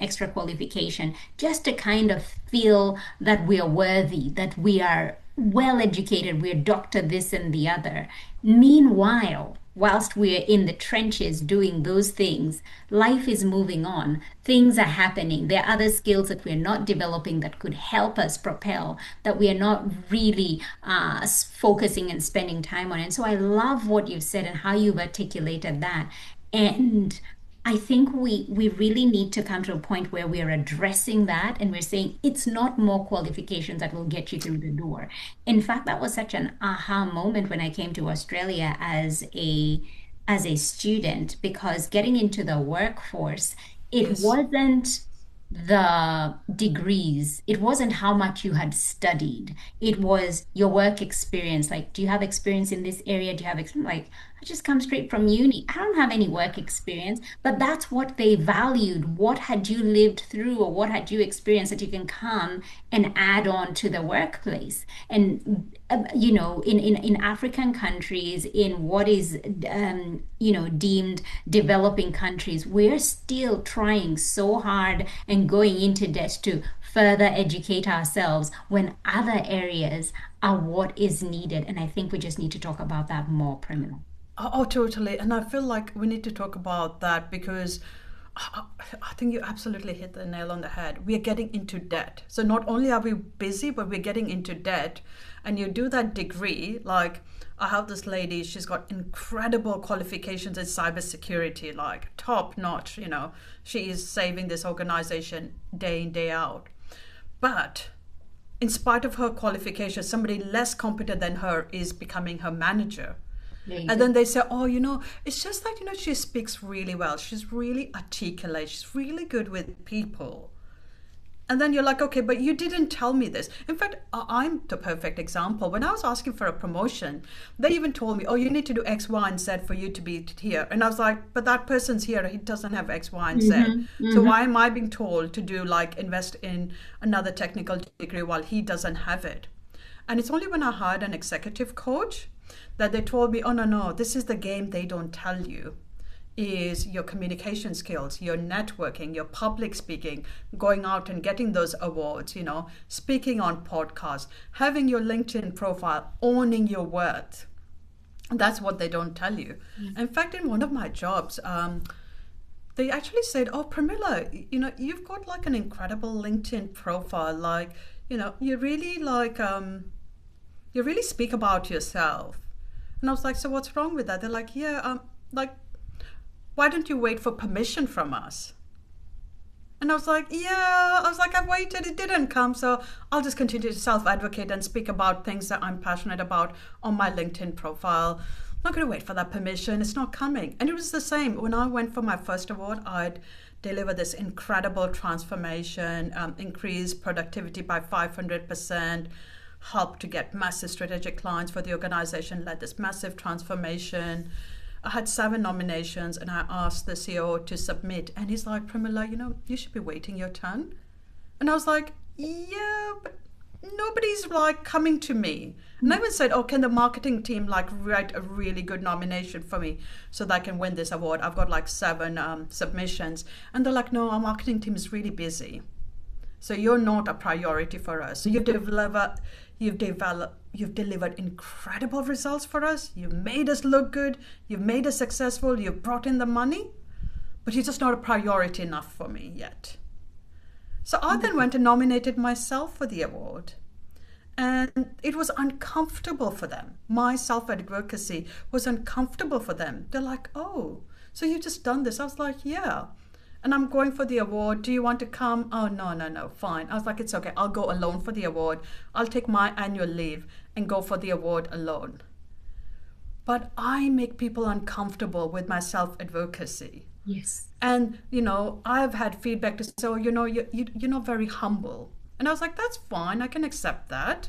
just to kind of feel that we are worthy, that we are well educated, we're doctor this and the other. Meanwhile, whilst we're in the trenches doing those things, life is moving on. Things are happening. There are other skills that we're not developing that could help us propel, that we are not really focusing and spending time on. And so I love what you've said and how you've articulated that. And I think we really need to come to a point where we are addressing that, and we're saying it's not more qualifications that will get you through the door. In fact, that was such an aha moment when I came to Australia as a student, because getting into the workforce, it wasn't the degrees. It wasn't how much you had studied. It was your work experience. Like, do you have experience in this area? Do you have experience? Like, I just come straight from uni. I don't have any work experience, but that's what they valued. What had you lived through or what had you experienced that you can come and add on to the workplace? And in African countries, in what is deemed developing countries, we're still trying so hard and going into debt to further educate ourselves when other areas are what is needed. And I think we just need to talk about that more, Premila. Oh, totally. And I feel like we need to talk about that because I I think you absolutely hit the nail on the head. We are getting into debt. So not only are we busy, but we're getting into debt. And you do that degree, like I have this lady, she's got incredible qualifications in cybersecurity, like top notch, she is saving this organization day in, day out. But in spite of her qualifications, somebody less competent than her is becoming her manager. There you And go. then they say, oh, it's just that, she speaks really well. She's really articulate. She's really good with people. And then you're like, okay, but you didn't tell me this. In fact, I'm the perfect example. When I was asking for a promotion, they even told me, oh, you need to do X, Y, and Z for you to be here. And I was like, but that person's here. He doesn't have X, Y, and Z. So why am I being told to do like invest in another technical degree while he doesn't have it? And it's only when I hired an executive coach that they told me, oh, no, no, this is the game they don't tell you is your communication skills, your networking, your public speaking, going out and getting those awards, speaking on podcasts, having your LinkedIn profile, owning your worth. That's what they don't tell you. In fact, in one of my jobs, they actually said, oh, Premila, you've got like an incredible LinkedIn profile. Like, you really you really speak about yourself. And I was like, so what's wrong with that? They're like, yeah, like, why don't you wait for permission from us? And I was like, yeah, I've waited, it didn't come. So I'll just continue to self-advocate and speak about things that I'm passionate about on my LinkedIn profile. I'm not going to wait for that permission. It's not coming. And it was the same. When I went for my first award, I'd deliver this incredible transformation, increase productivity by 500%, help to get massive strategic clients for the organization, led this massive transformation. I had 7 nominations and I asked the CEO to submit. And he's like, Premila, you should be waiting your turn. And I was like, yeah, but nobody's like coming to me. And I even said, oh, can the marketing team like write a really good nomination for me so that I can win this award? I've got like 7 submissions. And they're like, no, our marketing team is really busy. So you're not a priority for us. So you've delivered incredible results for us. You've made us look good. You've made us successful. You've brought in the money, but you're just not a priority enough for me yet. So I then went and nominated myself for the award. And it was uncomfortable for them. My self-advocacy was uncomfortable for them. They're like, oh, so you've just done this? I was like, yeah. And I'm going for the award. Do you want to come? Oh, no, no, no, fine. I was like, it's okay. I'll go alone for the award. I'll take my annual leave and go for the award alone. But I make people uncomfortable with my self-advocacy. Yes. And, I've had feedback to say, oh, you're not very humble. And I was like, that's fine. I can accept that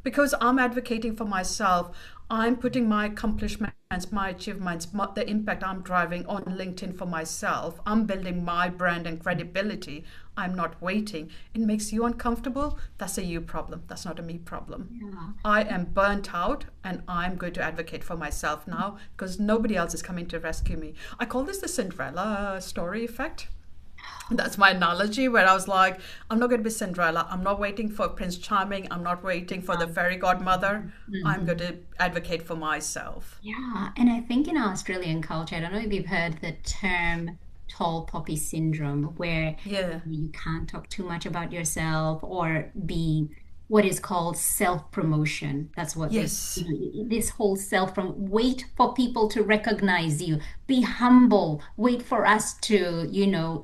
because I'm advocating for myself. I'm putting my accomplishments, my achievements, the impact I'm driving on LinkedIn for myself. I'm building my brand and credibility. I'm not waiting. It makes you uncomfortable. That's a you problem. That's not a me problem. Yeah. I am burnt out and I'm going to advocate for myself now because nobody else is coming to rescue me. I call this the Cinderella story effect. That's my analogy where I was like, I'm not going to be Cinderella. I'm not waiting for Prince Charming. I'm not waiting for the fairy godmother. I'm going to advocate for myself. Yeah, and I think in our Australian culture, I don't know if you've heard the term tall poppy syndrome, where Yeah. you can't talk too much about yourself or be what is called self-promotion. That's what Yes. this whole self-prom wait for people to recognize you. Be humble. Wait for us to,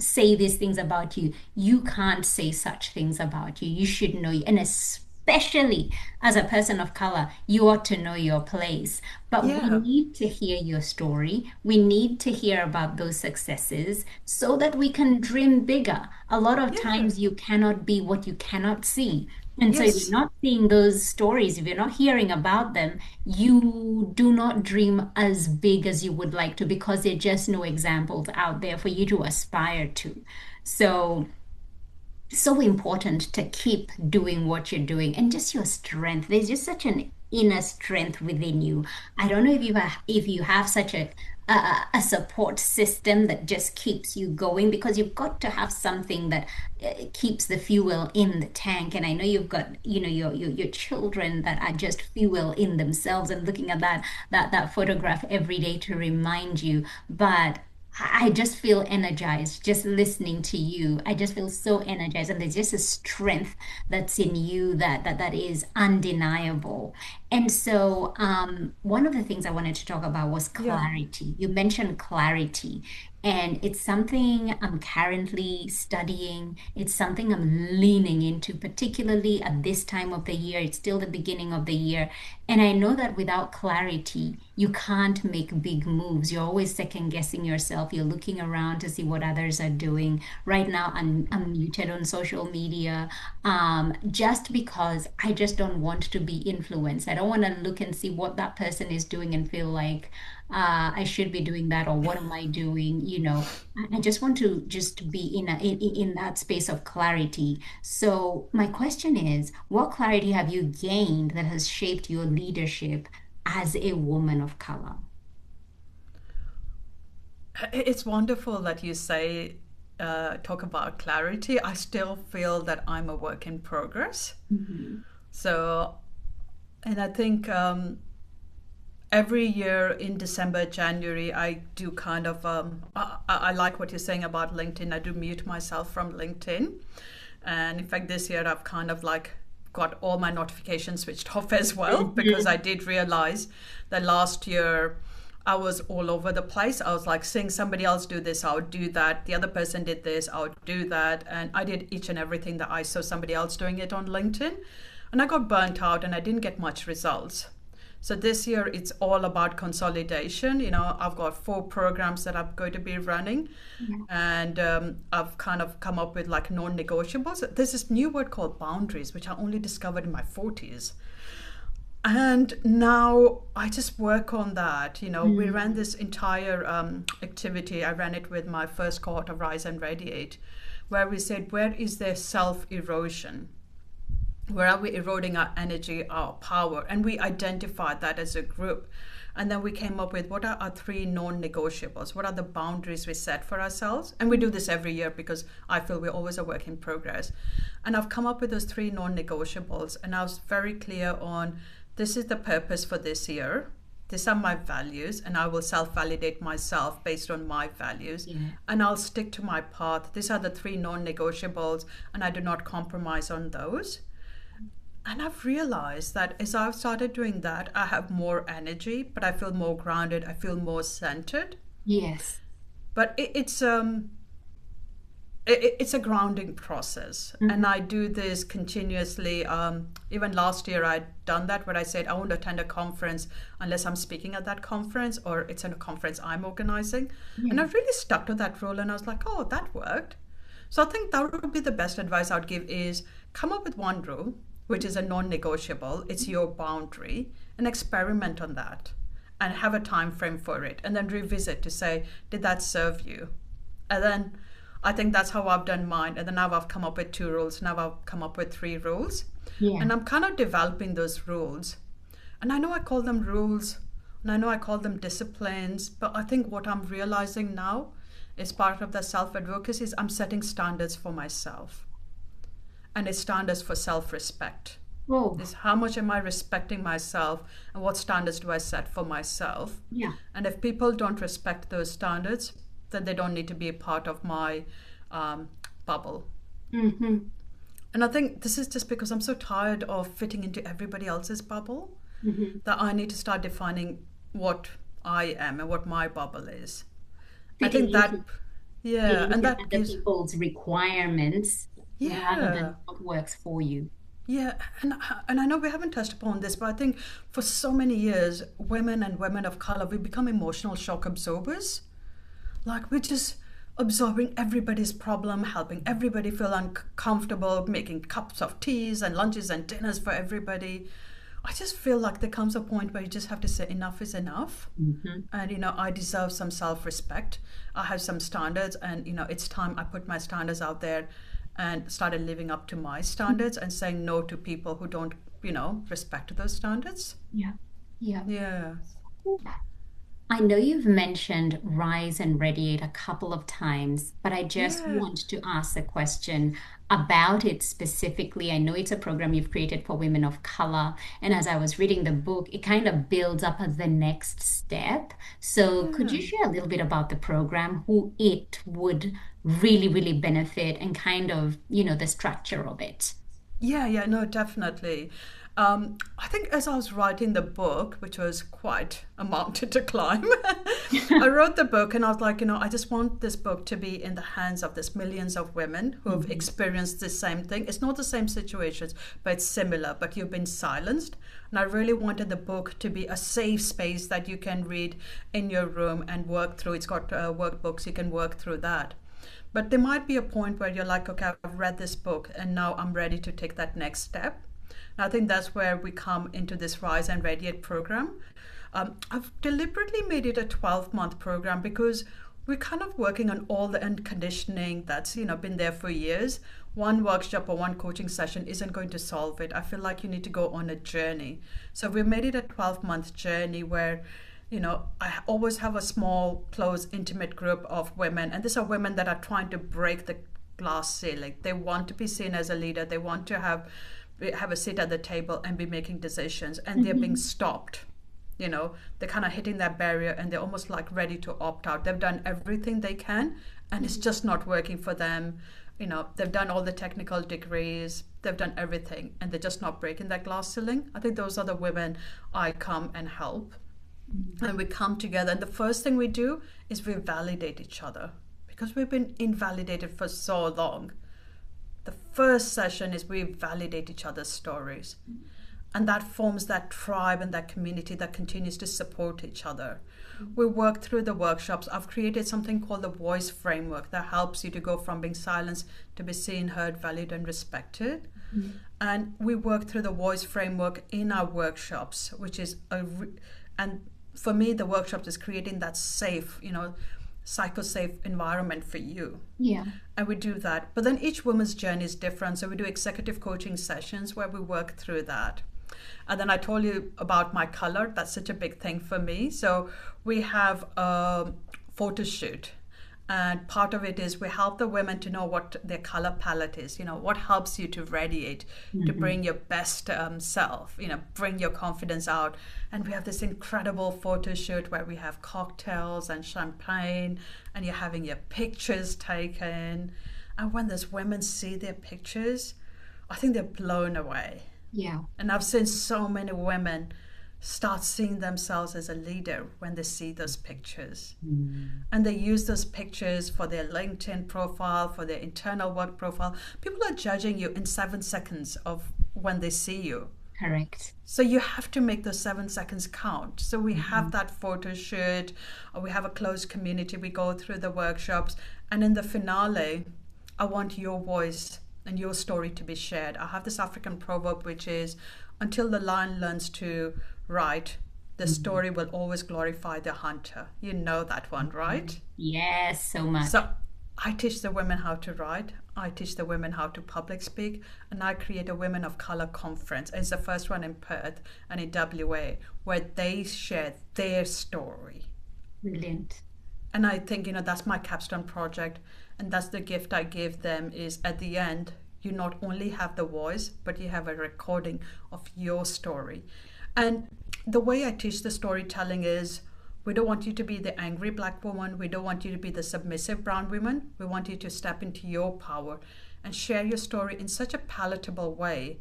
say these things about you. You can't say such things about you. You should know, and especially especially as a person of color, you ought to know your place. But we Yeah. need to hear your story. We need to hear about those successes so that we can dream bigger. A lot of Yeah. times you cannot be what you cannot see. And so if you're Yes. not seeing those stories, if you're not hearing about them, you do not dream as big as you would like to because there are just no examples out there for you to aspire to. So so important to keep doing what you're doing and just your strength. There's just such an inner strength within you. I don't know if you have such a support system that just keeps you going because you've got to have something that keeps the fuel in the tank. And I know you've got, your children that are just fuel in themselves and looking at that photograph every day to remind you. But I just feel energized just listening to you. I just feel so energized, and there's just a strength that's in you that is undeniable. And so, one of the things I wanted to talk about was Yeah. clarity. You mentioned clarity, and it's something I'm currently studying. It's something I'm leaning into, particularly at this time of the year. It's still the beginning of the year, and I know that without clarity, you can't make big moves. You're always second guessing yourself. You're looking around to see what others are doing. Right now, I'm muted on social media just because I just don't want to be influenced. I don't want to look and see what that person is doing and feel like I should be doing that or what am I doing? I just want to just be in that space of clarity. So my question is, what clarity have you gained that has shaped your leadership as a woman of color? It's wonderful that you say, talk about clarity. I still feel that I'm a work in progress. Mhm. So, and I think every year in December, January, I do kind of, I like what you're saying about LinkedIn. I do mute myself from LinkedIn. And in fact, this year I've kind of like got all my notifications switched off as well because I Mhm. did realize that last year I was all over the place. I was like seeing somebody else do this, I would do that. The other person did this, I would do that. And I did each and everything that I saw somebody else doing it on LinkedIn. And I got burnt out and I didn't get much results. So this year it's all about consolidation. I've got 4 programs that I'm going to be running, Yeah. and I've kind of come up with like non-negotiables. There's this new word called boundaries, which I only discovered in my 40s. And now I just work on that. We ran Mm. this entire activity. I ran it with my first cohort of Rise and Radiate, where we said, where is there self erosion? Where are we eroding our energy, our power? And we identified that as a group. And then we came up with what are our 3 non-negotiables? What are the boundaries we set for ourselves? And we do this every year because I feel we're always a work in progress. And I've come up with those 3 non-negotiables. And I was very clear on this is the purpose for this year. These are my values, and I will self validate myself based on my values. Yeah. And I'll stick to my path. These are the 3 non-negotiables, and I do not compromise on those. And I've realized that as I've started doing that, I have more energy, but I feel more grounded. I feel more centered. Yes. But it's a grounding process, and Mhm. I do this continuously. Even last year, I'd done that where I said I won't attend a conference unless I'm speaking at that conference or it's a conference I'm organizing. And Yeah. I've really stuck to that rule, and I was like, oh, that worked. So I think that would be the best advice I would give is come up with one rule, which is a non-negotiable. It's your boundary, and experiment on that, and have a time frame for it, and then revisit to say, did that serve you? And then I think that's how I've done mine. And then now I've come up with 2 rules. Now I've come up with 3 rules, Yeah. and I'm kind of developing those rules. And I know I call them rules, and I know I call them disciplines, but I think what I'm realizing now is part of the self advocacy is I'm setting standards for myself, and it's standards for self respect. Oh, Is how much am I respecting myself, and what standards do I set for myself? yeah. And if people don't respect those standards, then they don't need to be a part of my bubble. Mm-hmm. And I think this is just because I'm so tired of fitting into everybody else's bubble Mm-hmm. that I need to start defining what I am and what my bubble is. I think Fitting that, into yeah, fitting and into that other gives, people's requirements rather than yeah, what works for you. Yeah, and I know we haven't touched upon this, but I think for so many years, women and women of color, we become emotional shock absorbers. Like we're just absorbing everybody's problem, helping everybody feel uncomfortable, making cups of teas and lunches and dinners for everybody. I just feel like there comes a point where you just have to say enough is enough. Mm-hmm. And I deserve some self-respect. I have some standards, and it's time I put my standards out there and started living up to my standards and saying no to people who don't respect those standards. Yeah. Yeah. Yeah. I know you've mentioned Rise and Radiate a couple of times, but I just Yeah. want to ask a question about it specifically. I know it's a program you've created for women of color, and as I was reading the book, it kind of builds up as the next step. So, could you Yeah. share a little bit about the program, who it would really, really benefit, and kind of, the structure of it? Yeah, no, definitely. I think as I was writing the book, which was quite a mountain to climb, I wrote the book and I was like, I just want this book to be in the hands of this millions of women who have experienced the same thing. It's not the same situations, but it's similar, but you've been silenced. And I really wanted the book to be a safe space that you can read in your room and work through. It's got workbooks, you can work through that. But there might be a point where you're like, okay, I've read this book and now I'm ready to take that next step. And I think that's where we come into this Rise and Radiate program. I've deliberately made it a 12-month program because we're kind of working on all the end conditioning that's been there for years. One workshop or one coaching session isn't going to solve it. I feel like you need to go on a journey. So we made it a 12-month journey where I always have a small, close, intimate group of women. And these are women that are trying to break the glass ceiling. They want to be seen as a leader. They want to have a seat at the table and be making decisions. And they're being stopped. They're kind of hitting that barrier and they're almost like ready to opt out. They've done everything they can and it's just not working for them. They've done all the technical degrees, they've done everything, and they're just not breaking that glass ceiling. I think those are the women I come and help. And we come together, and the first thing we do is we validate each other because we've been invalidated for so long. The first session is we validate each other's stories, and that forms that tribe and that community that continues to support each other. We work through the workshops. I've created something called the voice framework that helps you to go from being silenced to be seen, heard, valued, and respected. And we work through the voice framework in our workshops, which is and for me, the workshop is creating that safe, psycho-safe environment for you. Yeah. And we do that. But then each woman's journey is different. So we do executive coaching sessions where we work through that. And then I told you about my color. That's such a big thing for me. So we have a photo shoot. And part of it is we help the women to know what their color palette is, what helps you to radiate, to bring your best self, bring your confidence out. And we have this incredible photo shoot where we have cocktails and champagne and you're having your pictures taken. And when those women see their pictures, I think they're blown away. Yeah. And I've seen so many women start seeing themselves as a leader when they see those pictures. And they use those pictures for their LinkedIn profile, for their internal work profile. People are judging you in 7 seconds of when they see you. Correct. So you have to make those 7 seconds count. So we have that photo shoot, or we have a closed community. We go through the workshops. And in the finale, I want your voice and your story to be shared. I have this African proverb, which is, until the lion learns to write, the story will always glorify the hunter. You know that one, right? Yes, so much. So I teach the women how to write. I teach the women how to public speak. And I create a Women of Color conference. It's the first one in Perth and in WA, where they share their story. Brilliant. And I think, that's my capstone project. And that's the gift I give them is at the end, you not only have the voice, but you have a recording of your story. And the way I teach the storytelling is, we don't want you to be the angry Black woman. We don't want you to be the submissive brown woman. We want you to step into your power and share your story in such a palatable way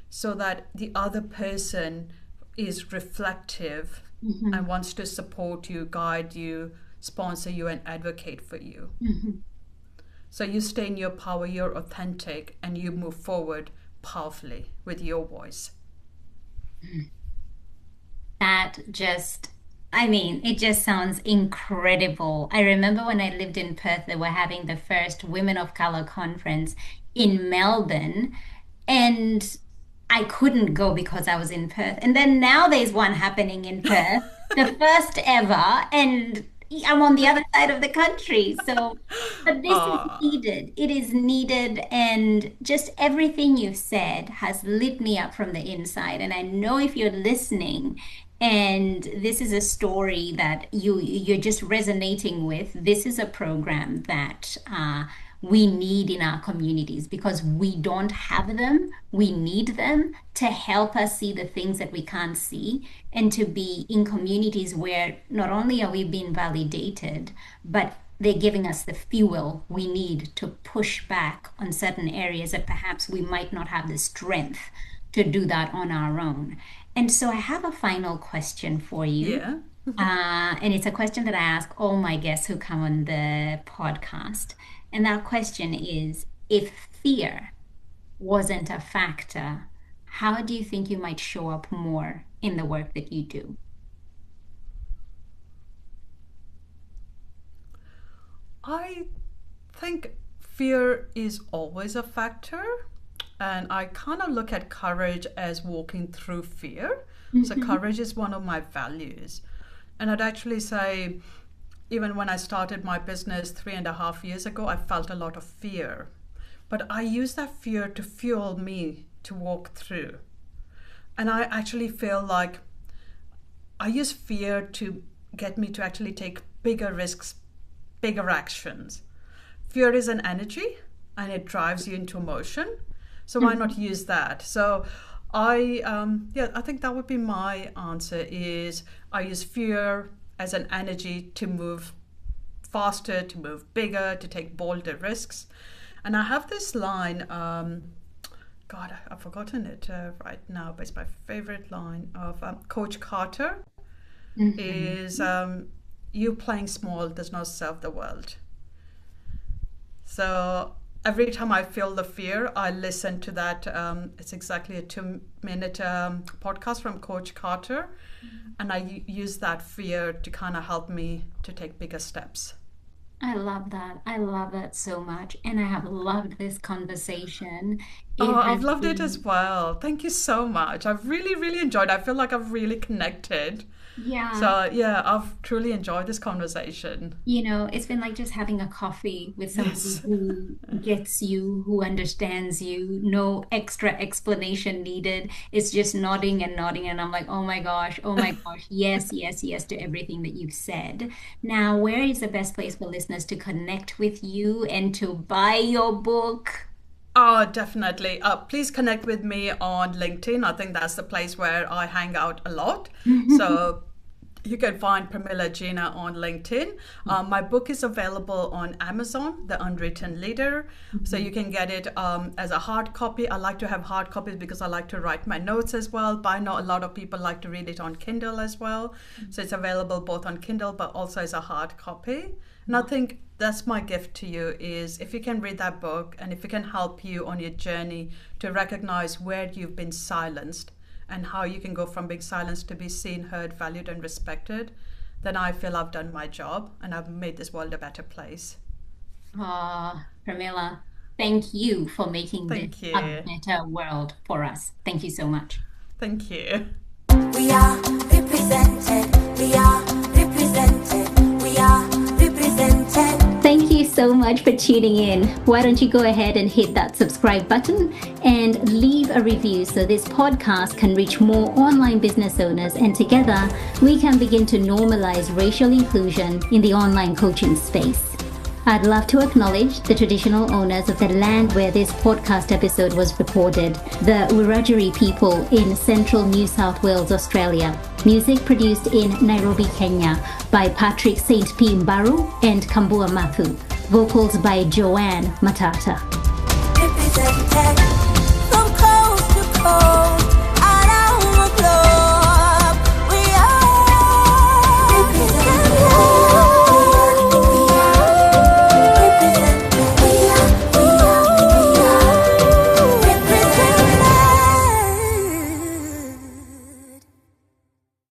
so that the other person is reflective and wants to support you, guide you, sponsor you, and advocate for you. So you stay in your power, you're authentic, and you move forward powerfully with your voice. It just sounds incredible. I remember when I lived in Perth, they were having the first Women of Color conference in Melbourne, and I couldn't go because I was in Perth. And then now there's one happening in Perth, the first ever, and I'm on the other side of the country. So, but this is needed. It is needed. And just everything you've said has lit me up from the inside. And I know if you're listening and this is a story that you're just resonating with, this is a program that we need in our communities because we don't have them. We need them to help us see the things that we can't see and to be in communities where not only are we being validated, but they're giving us the fuel we need to push back on certain areas that perhaps we might not have the strength to do that on our own. And so I have a final question for you. Yeah. And it's a question that I ask all my guests who come on the podcast. And that question is, if fear wasn't a factor, how do you think you might show up more in the work that you do? I think fear is always a factor. And I kind of look at courage as walking through fear. So courage is one of my values. And I'd actually say, even when I started my business 3.5 years ago, I felt a lot of fear. But I use that fear to fuel me to walk through. And I actually feel like I use fear to get me to actually take bigger risks, bigger actions. Fear is an energy and it drives you into motion. So why not use that? So I think that would be my answer is I use fear as an energy to move faster, to move bigger, to take bolder risks. And I have this line, God, I've forgotten it right now, but it's my favorite line of Coach Carter is you playing small does not serve the world. So every time I feel the fear, I listen to that. It's exactly a 2-minute podcast from Coach Carter. And I use that fear to kind of help me to take bigger steps. I love that. I love that so much. And I have loved this conversation. I've loved it as well. Thank you so much. I've really, really enjoyed it. I feel like I've really connected. Yeah. So, yeah, I've truly enjoyed this conversation. It's been like just having a coffee with somebody who gets you, who understands you, no extra explanation needed. It's just nodding and nodding. And I'm like, oh my gosh, yes, yes, yes to everything that you've said. Now, where is the best place for listeners to connect with you and to buy your book? Oh, definitely. Please connect with me on LinkedIn. I think that's the place where I hang out a lot. So you can find Premila Jina on LinkedIn. My book is available on Amazon, The Unwritten Leader. So you can get it as a hard copy. I like to have hard copies because I like to write my notes as well. But I know a lot of people like to read it on Kindle as well. So it's available both on Kindle, but also as a hard copy. And I think that's my gift to you is if you can read that book and if it can help you on your journey to recognize where you've been silenced and how you can go from being silenced to be seen, heard, valued, and respected, then I feel I've done my job and I've made this world a better place. Premila, thank you for making this a better world for us. Thank you so much. Thank you. We are represented. We are represented. We are represented. Thank you so much for tuning in. Why don't you go ahead and hit that subscribe button and leave a review so this podcast can reach more online business owners and together we can begin to normalize racial inclusion in the online coaching space. I'd love to acknowledge the traditional owners of the land where this podcast episode was recorded, the Wiradjuri people in central New South Wales, Australia. Music produced in Nairobi, Kenya by Patrick St. P. Mbaru and Kambua Mathu. Vocals by Joanne Matata. Represented.